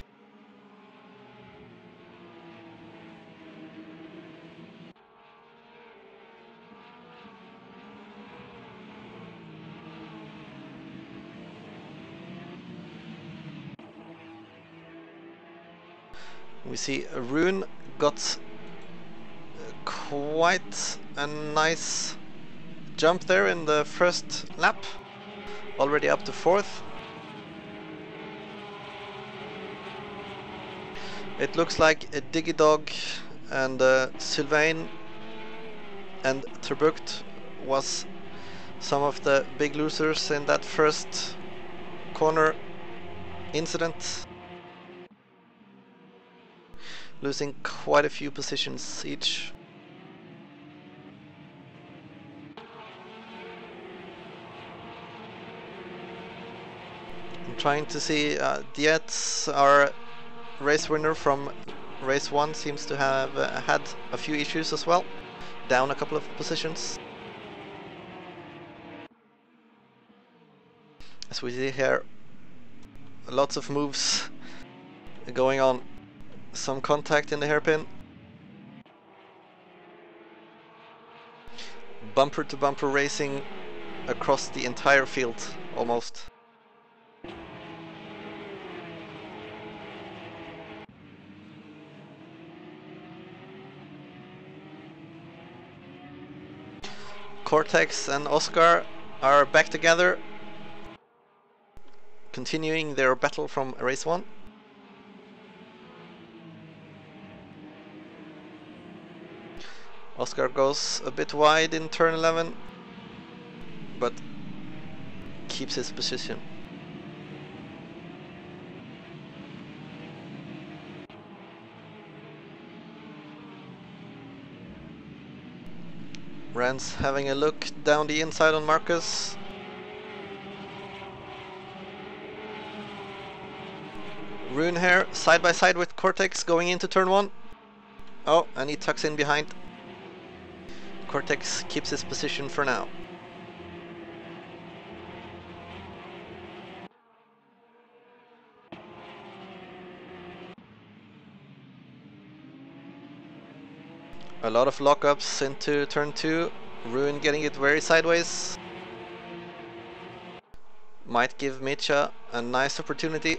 We see Rune got quite a nice jump there in the first lap, already up to 4th. It looks like Digidog and Sylvain and Terbucht was some of the big losers in that first corner incident, losing quite a few positions each. I'm trying to see, Dietz, our race winner from race 1, seems to have had a few issues as well, down a couple of positions. As we see here, lots of moves going on, some contact in the hairpin. Bumper to bumper racing across the entire field, almost. Cortex and Oscar are back together, continuing their battle from race 1. Oscar goes a bit wide in turn 11, but keeps his position. Rance having a look down the inside on Marcus. Rune here, side by side with Cortex, going into turn 1. Oh, and he tucks in behind. Cortex keeps his position for now. A lot of lockups into turn 2. Rune getting it very sideways. Might give Mitcha a nice opportunity.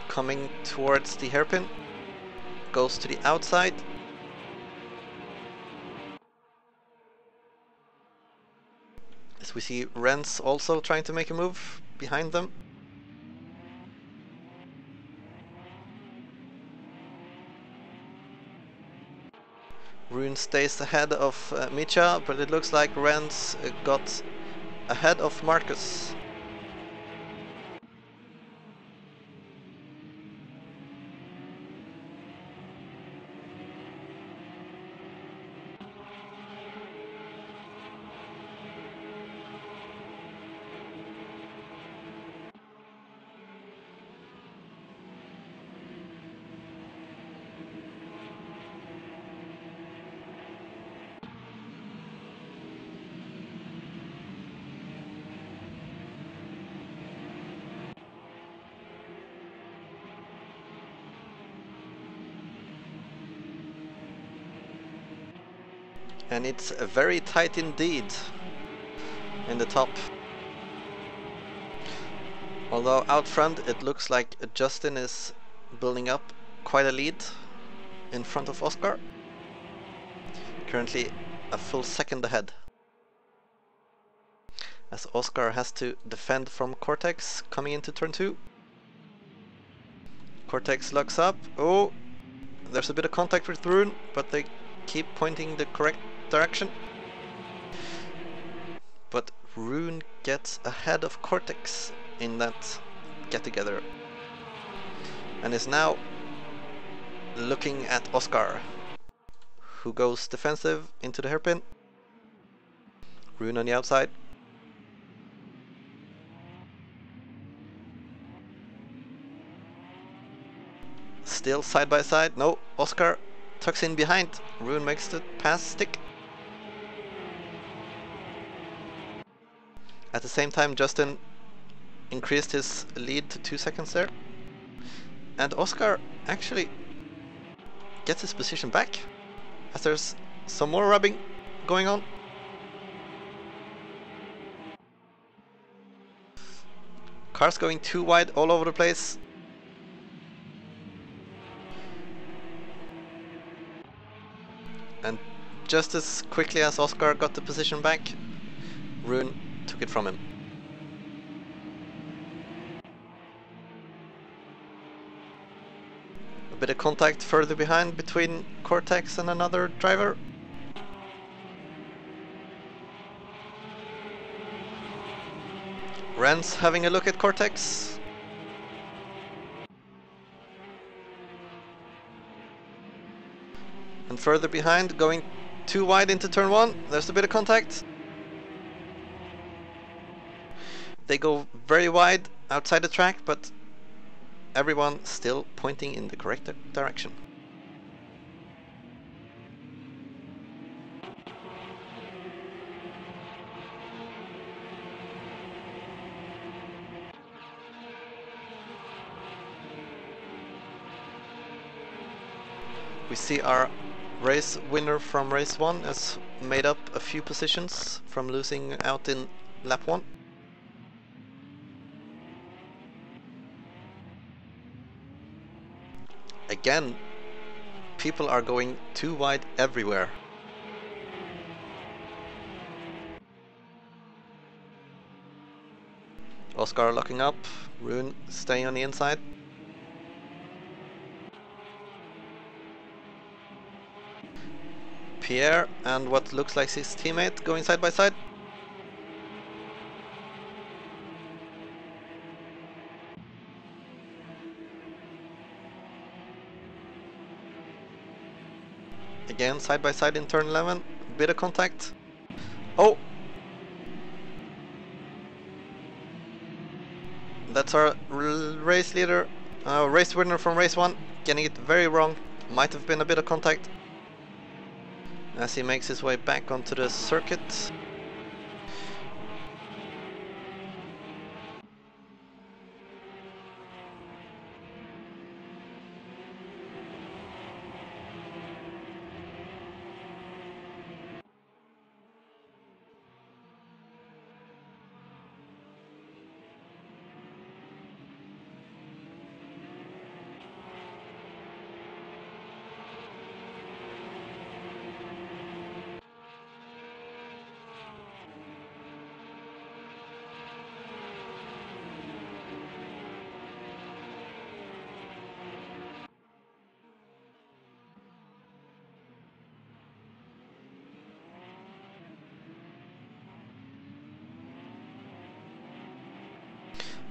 Coming towards the hairpin. Goes to the outside. As we see Rens also trying to make a move behind them. Rune stays ahead of Mitcha, but it looks like Rens got ahead of Marcus. And it's very tight indeed in the top. Although out front it looks like Justin is building up quite a lead in front of Oscar. Currently a full second ahead. As Oscar has to defend from Cortex coming into turn 2. Cortex locks up. Oh, there's a bit of contact with Rune, but they keep pointing the correct direction. But Rune gets ahead of Cortex in that get together and is now looking at Oscar, who goes defensive into the hairpin. Rune on the outside. Still side by side. No, Oscar tucks in behind. Rune makes the pass stick. At the same time, Justin increased his lead to 2 seconds there. And Oscar actually gets his position back, as there's some more rubbing going on. Cars going too wide all over the place. And just as quickly as Oscar got the position back, Rune took it from him. A bit of contact further behind between Cortex and another driver. Rance having a look at Cortex. And further behind, going too wide into turn 1. There's a bit of contact. They go very wide outside the track, but everyone still pointing in the correct direction. We see our race winner from race 1 has made up a few positions from losing out in lap 1. Again, people are going too wide everywhere. Oscar locking up, Rune staying on the inside. Pierre and what looks like his teammate going side by side. Again, side by side in turn 11, bit of contact. Oh! That's our race leader, race winner from race 1, getting it very wrong. Might have been a bit of contact. As he makes his way back onto the circuit.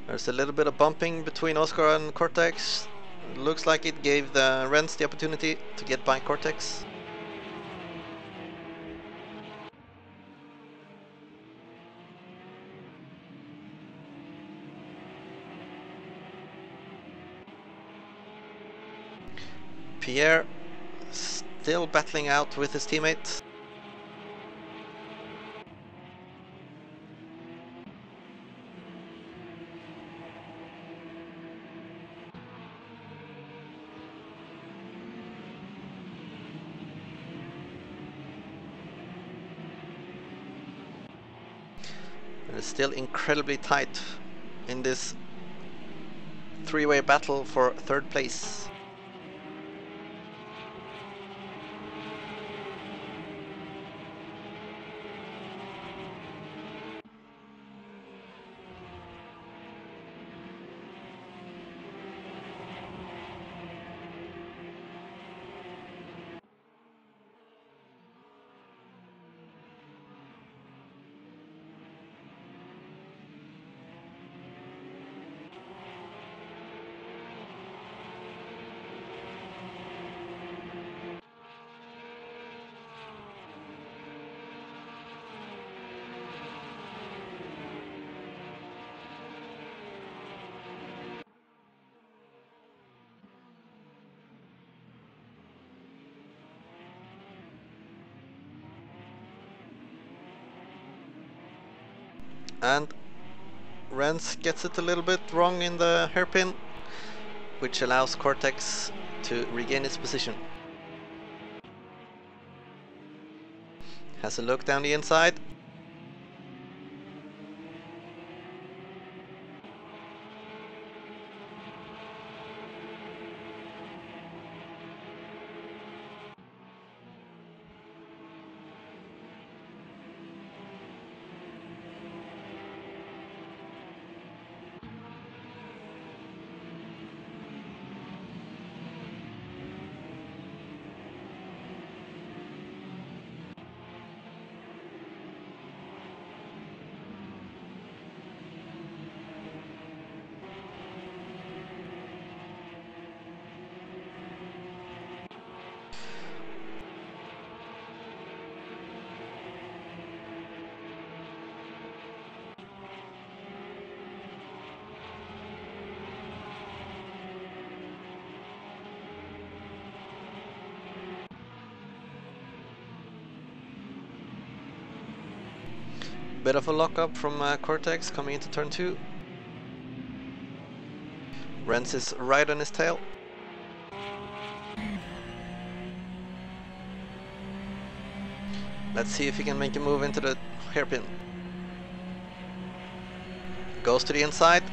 There's a little bit of bumping between Oscar and Cortex. It looks like it gave the Renz the opportunity to get by Cortex. Pierre still battling out with his teammate. And it's still incredibly tight in this three-way battle for third place. And Renz gets it a little bit wrong in the hairpin, which allows Cortex to regain its position. Has a look down the inside. Bit of a lockup from Cortex coming into turn 2. Renz is right on his tail. Let's see if he can make a move into the hairpin. Goes to the inside.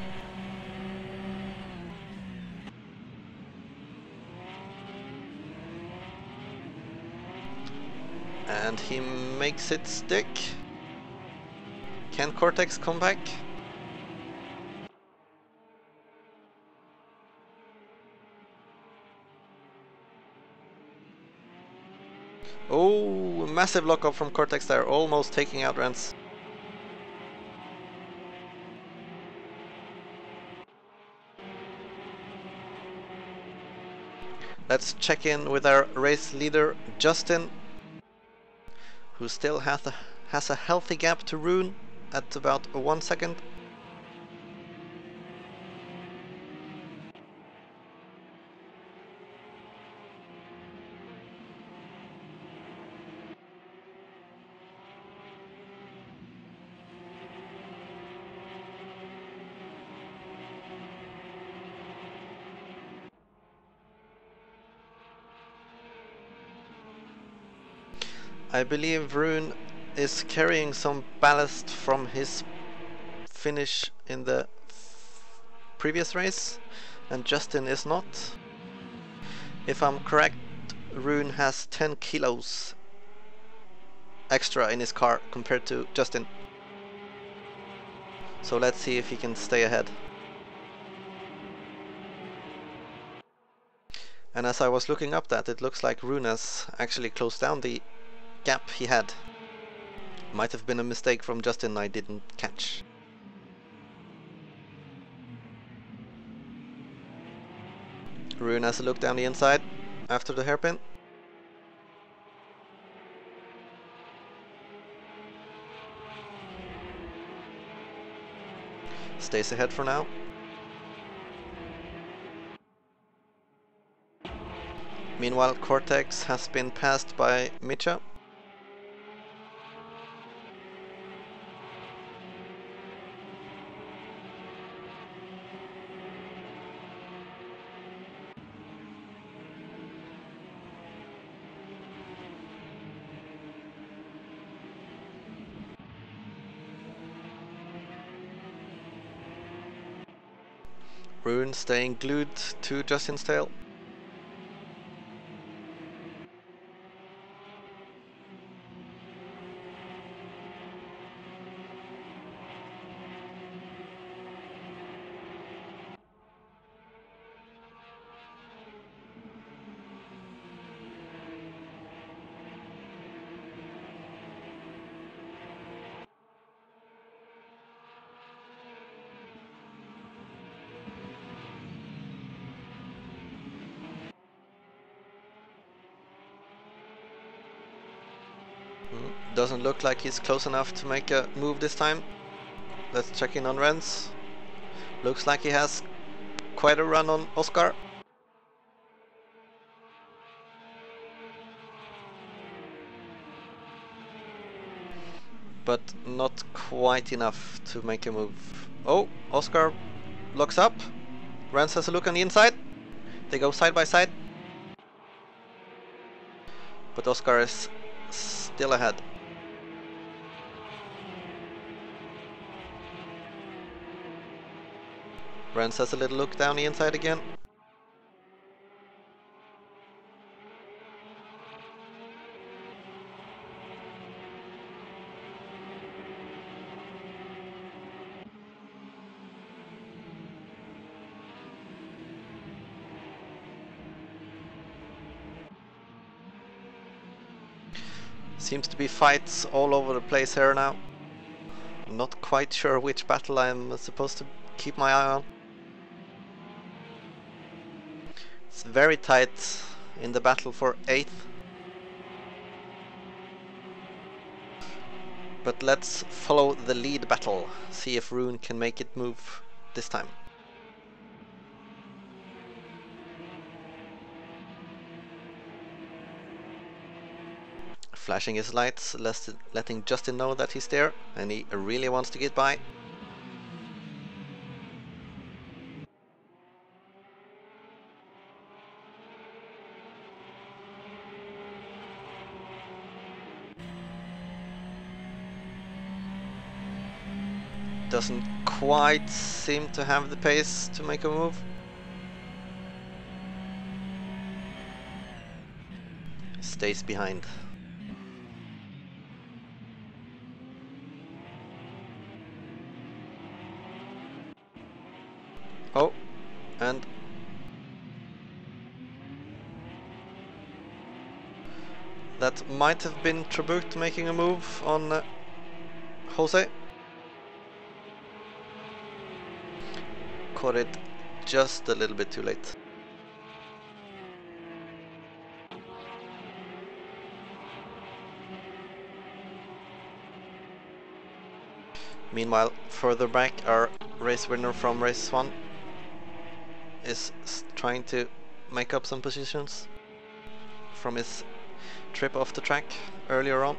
And he makes it stick. Can Cortex come back? Oh, massive lockup from Cortex there, almost taking out Renz. Let's check in with our race leader, Justin, who still has a healthy gap to Rune at about 1 second. I believe Rune is carrying some ballast from his finish in the previous race, and Justin is not. If I'm correct, Rune has 10 kilos extra in his car compared to Justin. So let's see if he can stay ahead. And as I was looking up that, it looks like Rune has actually closed down the gap he had. Might have been a mistake from Justin I didn't catch. Rune has a look down the inside after the hairpin. Stays ahead for now. Meanwhile, Cortex has been passed by Micha. Rune staying glued to Justin's tail. Doesn't look like he's close enough to make a move this time. Let's check in on Renz. Looks like he has quite a run on Oscar. But not quite enough to make a move. Oh, Oscar locks up. Renz has a look on the inside. They go side by side. But Oscar is still ahead. Renz has a little look down the inside again. Seems to be fights all over the place here now. I'm not quite sure which battle I'm supposed to keep my eye on. It's very tight in the battle for 8th. But let's follow the lead battle, see if Rune can make it move this time. Flashing his lights, letting Justin know that he's there, and he really wants to get by. Doesn't quite seem to have the pace to make a move. Stays behind. Oh, and that might have been Trabut making a move on Jose. Caught it just a little bit too late. Meanwhile, further back, our race winner from race 1 is trying to make up some positions from his trip off the track earlier on.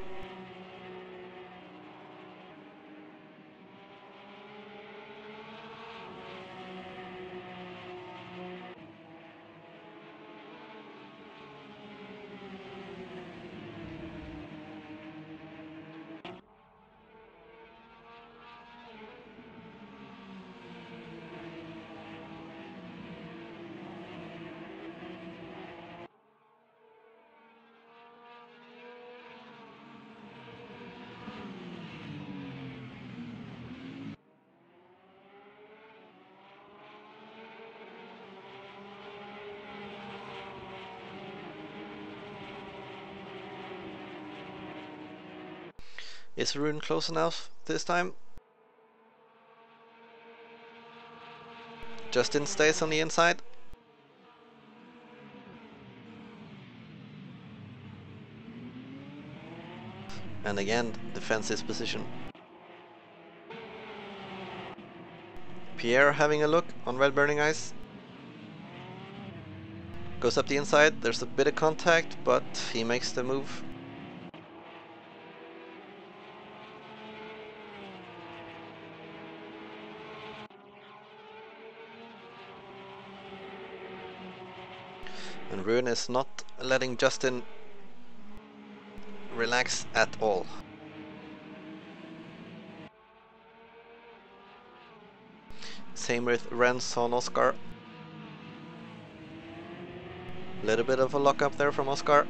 Is Rune close enough this time? Justin stays on the inside. And again, defends his position. Pierre having a look on red burning ice. Goes up the inside, there's a bit of contact, but he makes the move. And Rune is not letting Justin relax at all. Same with Renz on Oscar. Little bit of a lock up there from Oscar.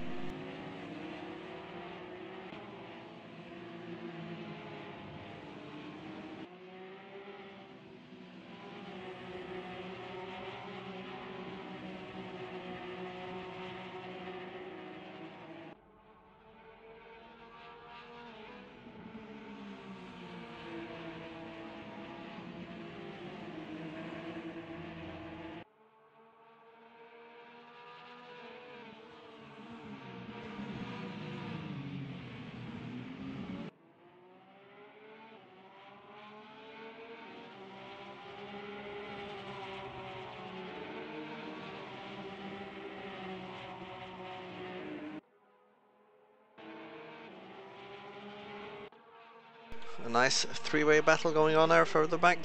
A nice three-way battle going on there further back.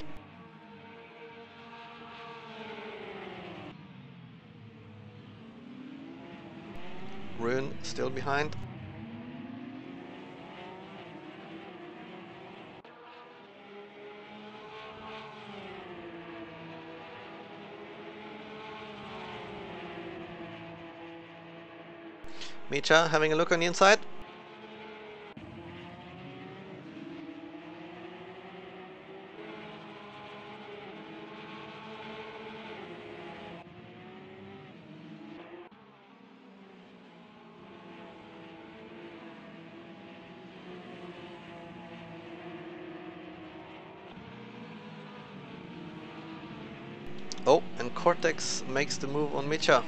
Rune still behind. Micha having a look on the inside. Oh, and Cortex makes the move on Micha.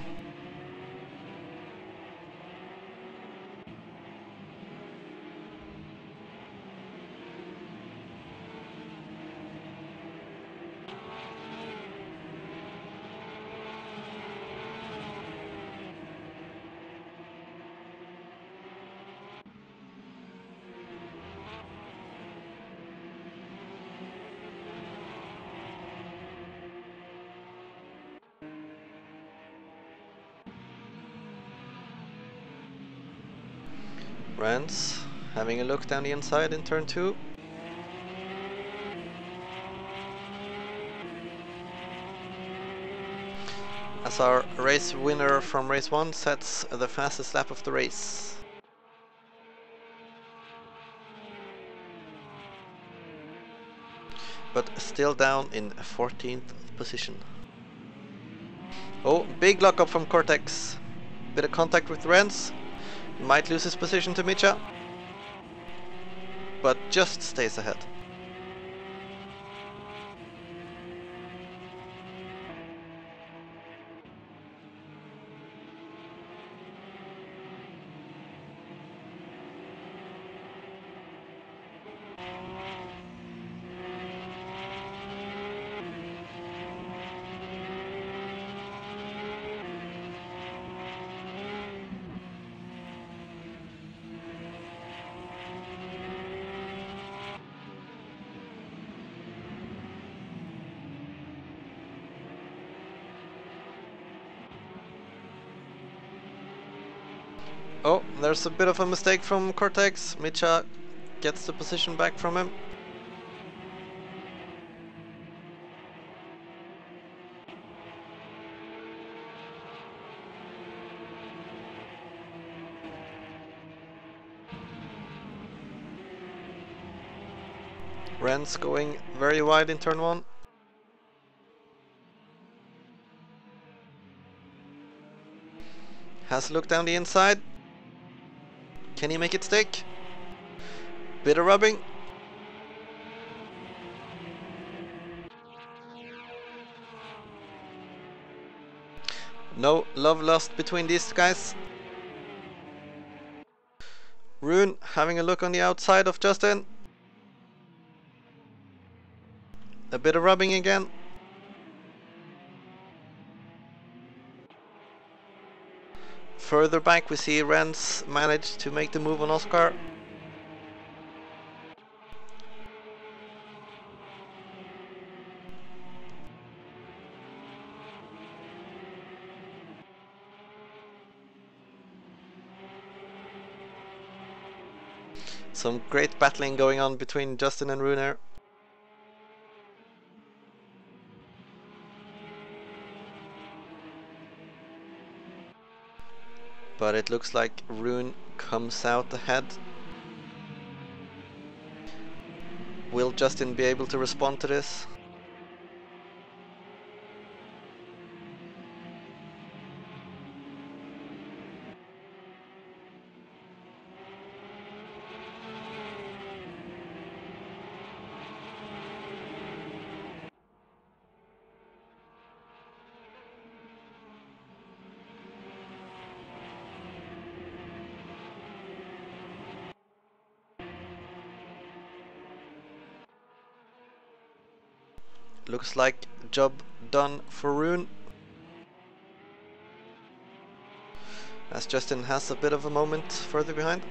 Rance having a look down the inside in turn 2. As our race winner from race 1 sets the fastest lap of the race. But still down in 14th position. Oh, big lockup from Cortex. Bit of contact with Rance. Might lose his position to Micha. But just stays ahead. Oh, there's a bit of a mistake from Cortex. Micha gets the position back from him. Rance going very wide in turn 1. Has a look down the inside. Can he make it stick? Bit of rubbing. No love lost between these guys. Rune having a look on the outside of Justin. A bit of rubbing again. Further back we see Rance manage to make the move on Oscar. Some great battling going on between Justin and Rune here. But it looks like Rune comes out ahead. Will Justin be able to respond to this? Looks like job done for Rune. As Justin has a bit of a moment further behind.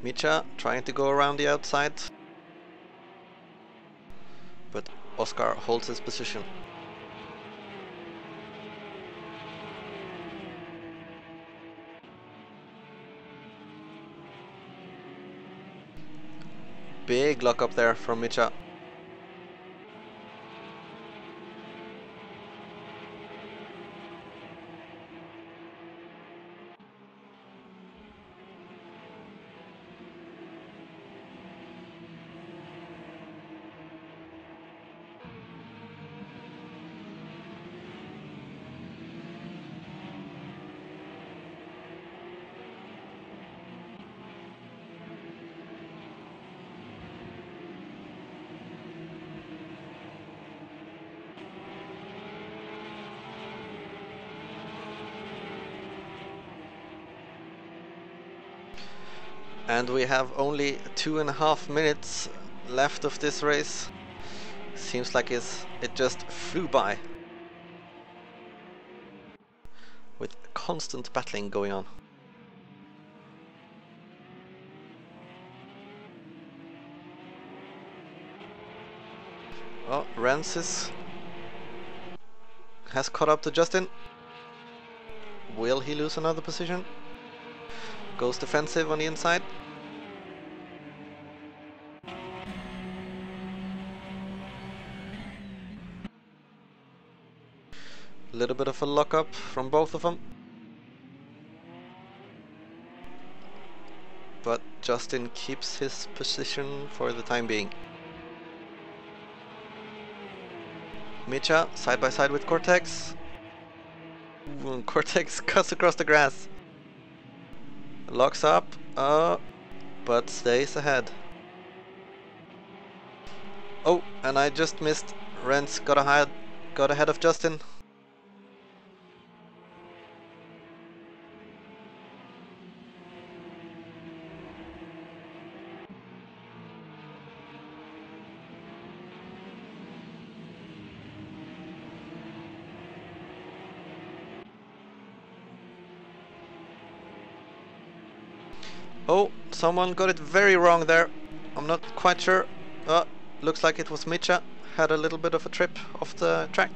Micha trying to go around the outside, but Oscar holds his position. Big lock up there from Micha. And we have only 2.5 minutes left of this race. Seems like it just flew by. with constant battling going on. Oh, Rens has caught up to Justin. Will he lose another position? Goes defensive on the inside. A little bit of a lock-up from both of them. But Justin keeps his position for the time being. Micha side by side with Cortex. Ooh, Cortex cuts across the grass. Locks up, but stays ahead. Oh, and I just missed. Rens got ahead of Justin. Oh, someone got it very wrong there. I'm not quite sure. Looks like it was Micha. Had a little bit of a trip off the track.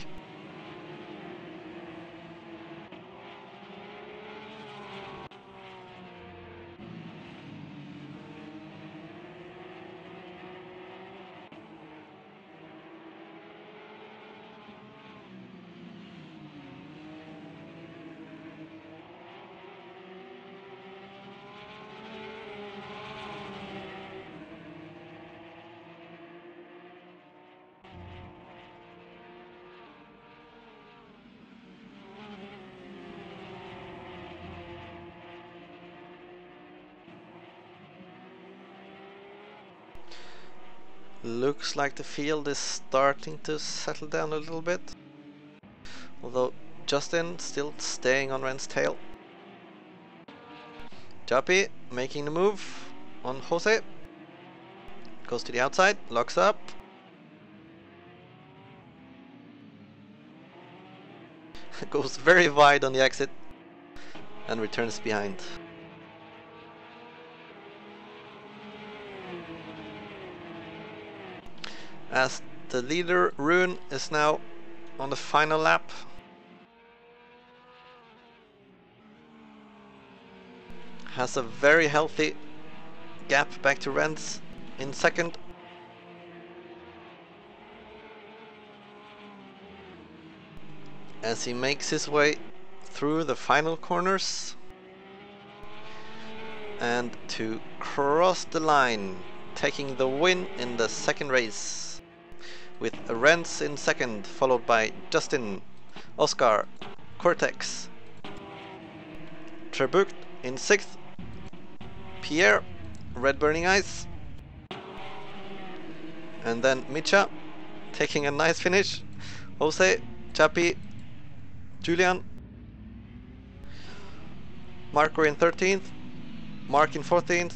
Looks like the field is starting to settle down a little bit. Although Justin still staying on Ren's tail. Jappy making the move on Jose. Goes to the outside, locks up. Goes very wide on the exit and returns behind. As the leader, Rune, is now on the final lap. Has a very healthy gap back to Rens in second. As he makes his way through the final corners. And to cross the line, taking the win in the second race. With Rens in second, followed by Justin, Oscar, Cortex, Trebucht in sixth, Pierre, Red Burning Eyes, and then Micha taking a nice finish, Jose, Chappy, Julian, Marco in 13th, Mark in 14th,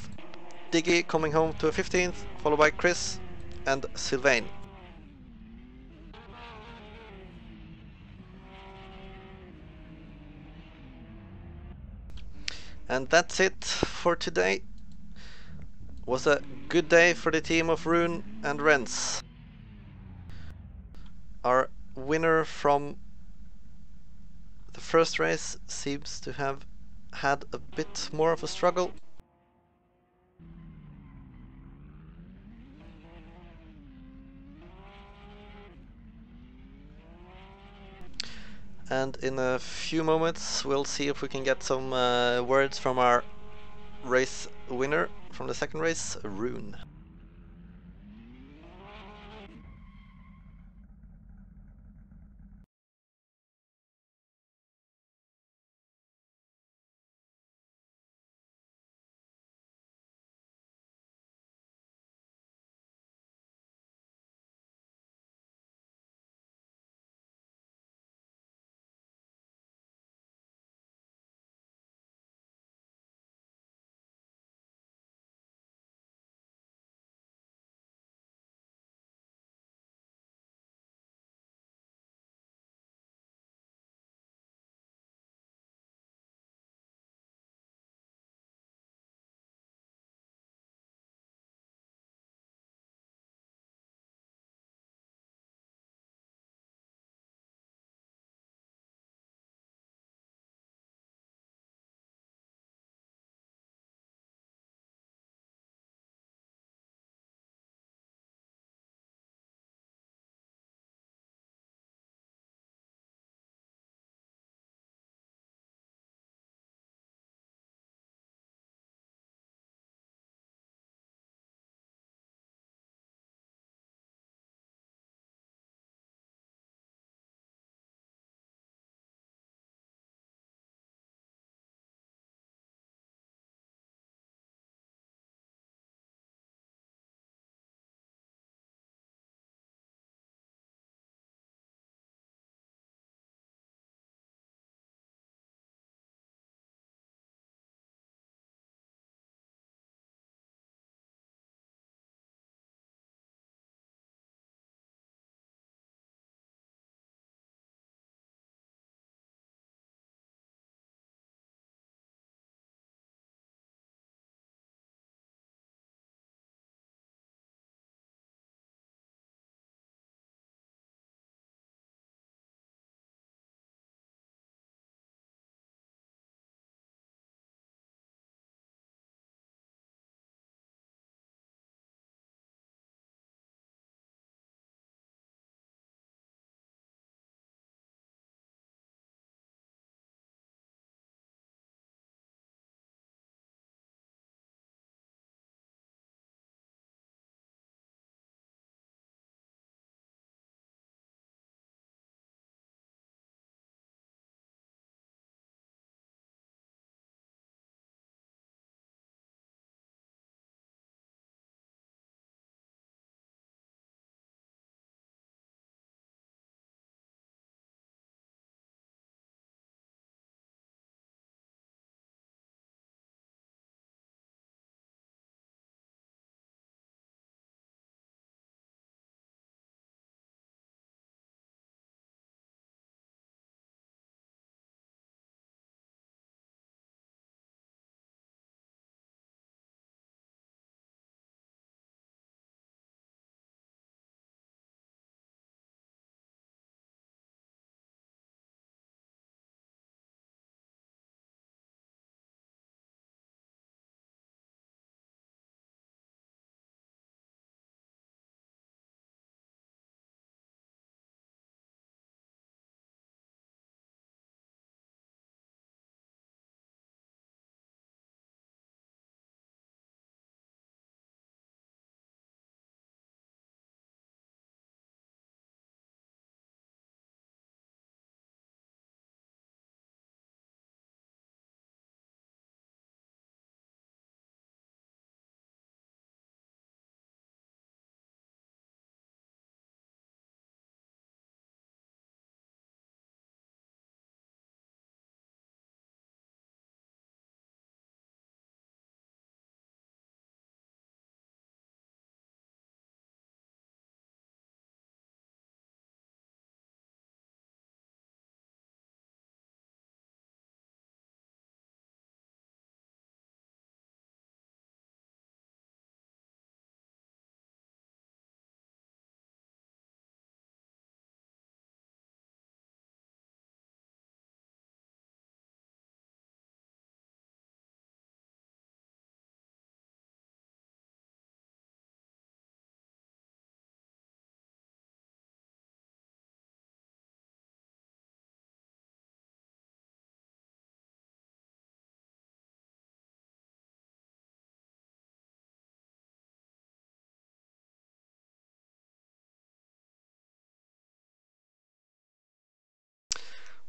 Diggy coming home to a 15th, followed by Chris and Sylvain. And that's it for today. Was a good day for the team of Rune and Rens. Our winner from the first race seems to have had a bit more of a struggle. And in a few moments we'll see if we can get some words from our race winner from the second race, Rune.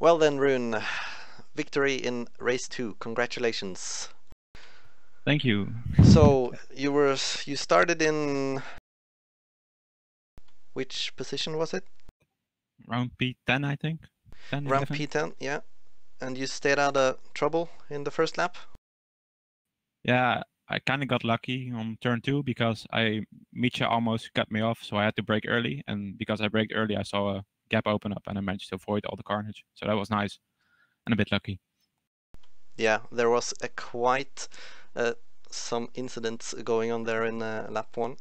Well then, Rune, victory in race 2. Congratulations. Thank you. So you started in which position was it? Round P10, I think. 10, Round 11. P10, yeah. And you stayed out of trouble in the first lap? Yeah, I kind of got lucky on turn 2 because Micha almost cut me off, so I had to brake early. And because I braked early, I saw a gap open up and I managed to avoid all the carnage. So that was nice and a bit lucky. Yeah, there was quite some incidents going on there in lap 1.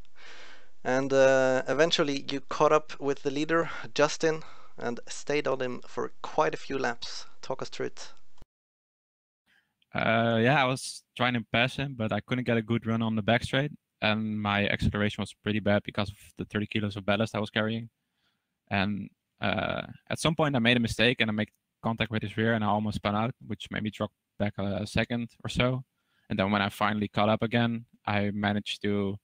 And eventually you caught up with the leader, Justin, and stayed on him for quite a few laps. Talk us through it. Yeah, I was trying to pass him, but I couldn't get a good run on the back straight. And my acceleration was pretty bad because of the 30 kilos of ballast I was carrying. And at some point I made a mistake and I made contact with his rear and I almost spun out, which made me drop back a second or so. And then when I finally caught up again, I managed to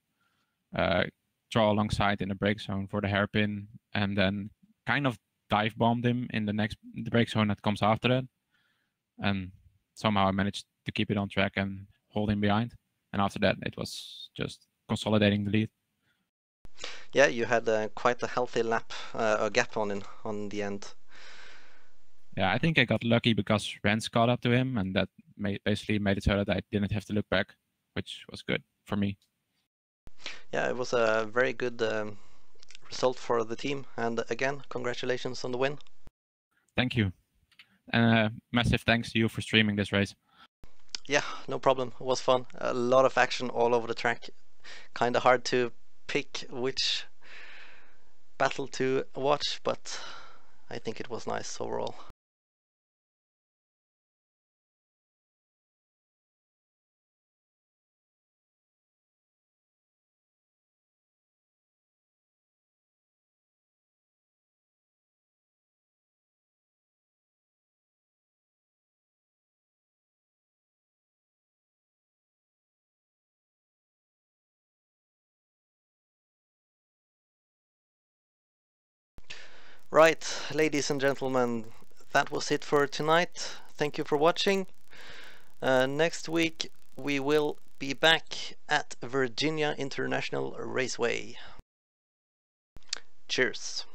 draw alongside in the brake zone for the hairpin and then kind of dive bombed him in the brake zone that comes after that. And somehow I managed to keep it on track and hold him behind. And after that, it was just consolidating the lead. Yeah, you had quite a healthy lap, a gap on the end. Yeah, I think I got lucky because Rens caught up to him, and that basically made it so that I didn't have to look back, which was good for me. Yeah, it was a very good result for the team. And again, congratulations on the win. Thank you. And massive thanks to you for streaming this race. Yeah, no problem. It was fun. A lot of action all over the track. Kind of hard to pick which battle to watch, but I think it was nice overall. Right, ladies and gentlemen, that was it for tonight. Thank you for watching. Next week we will be back at Virginia International Raceway. Cheers.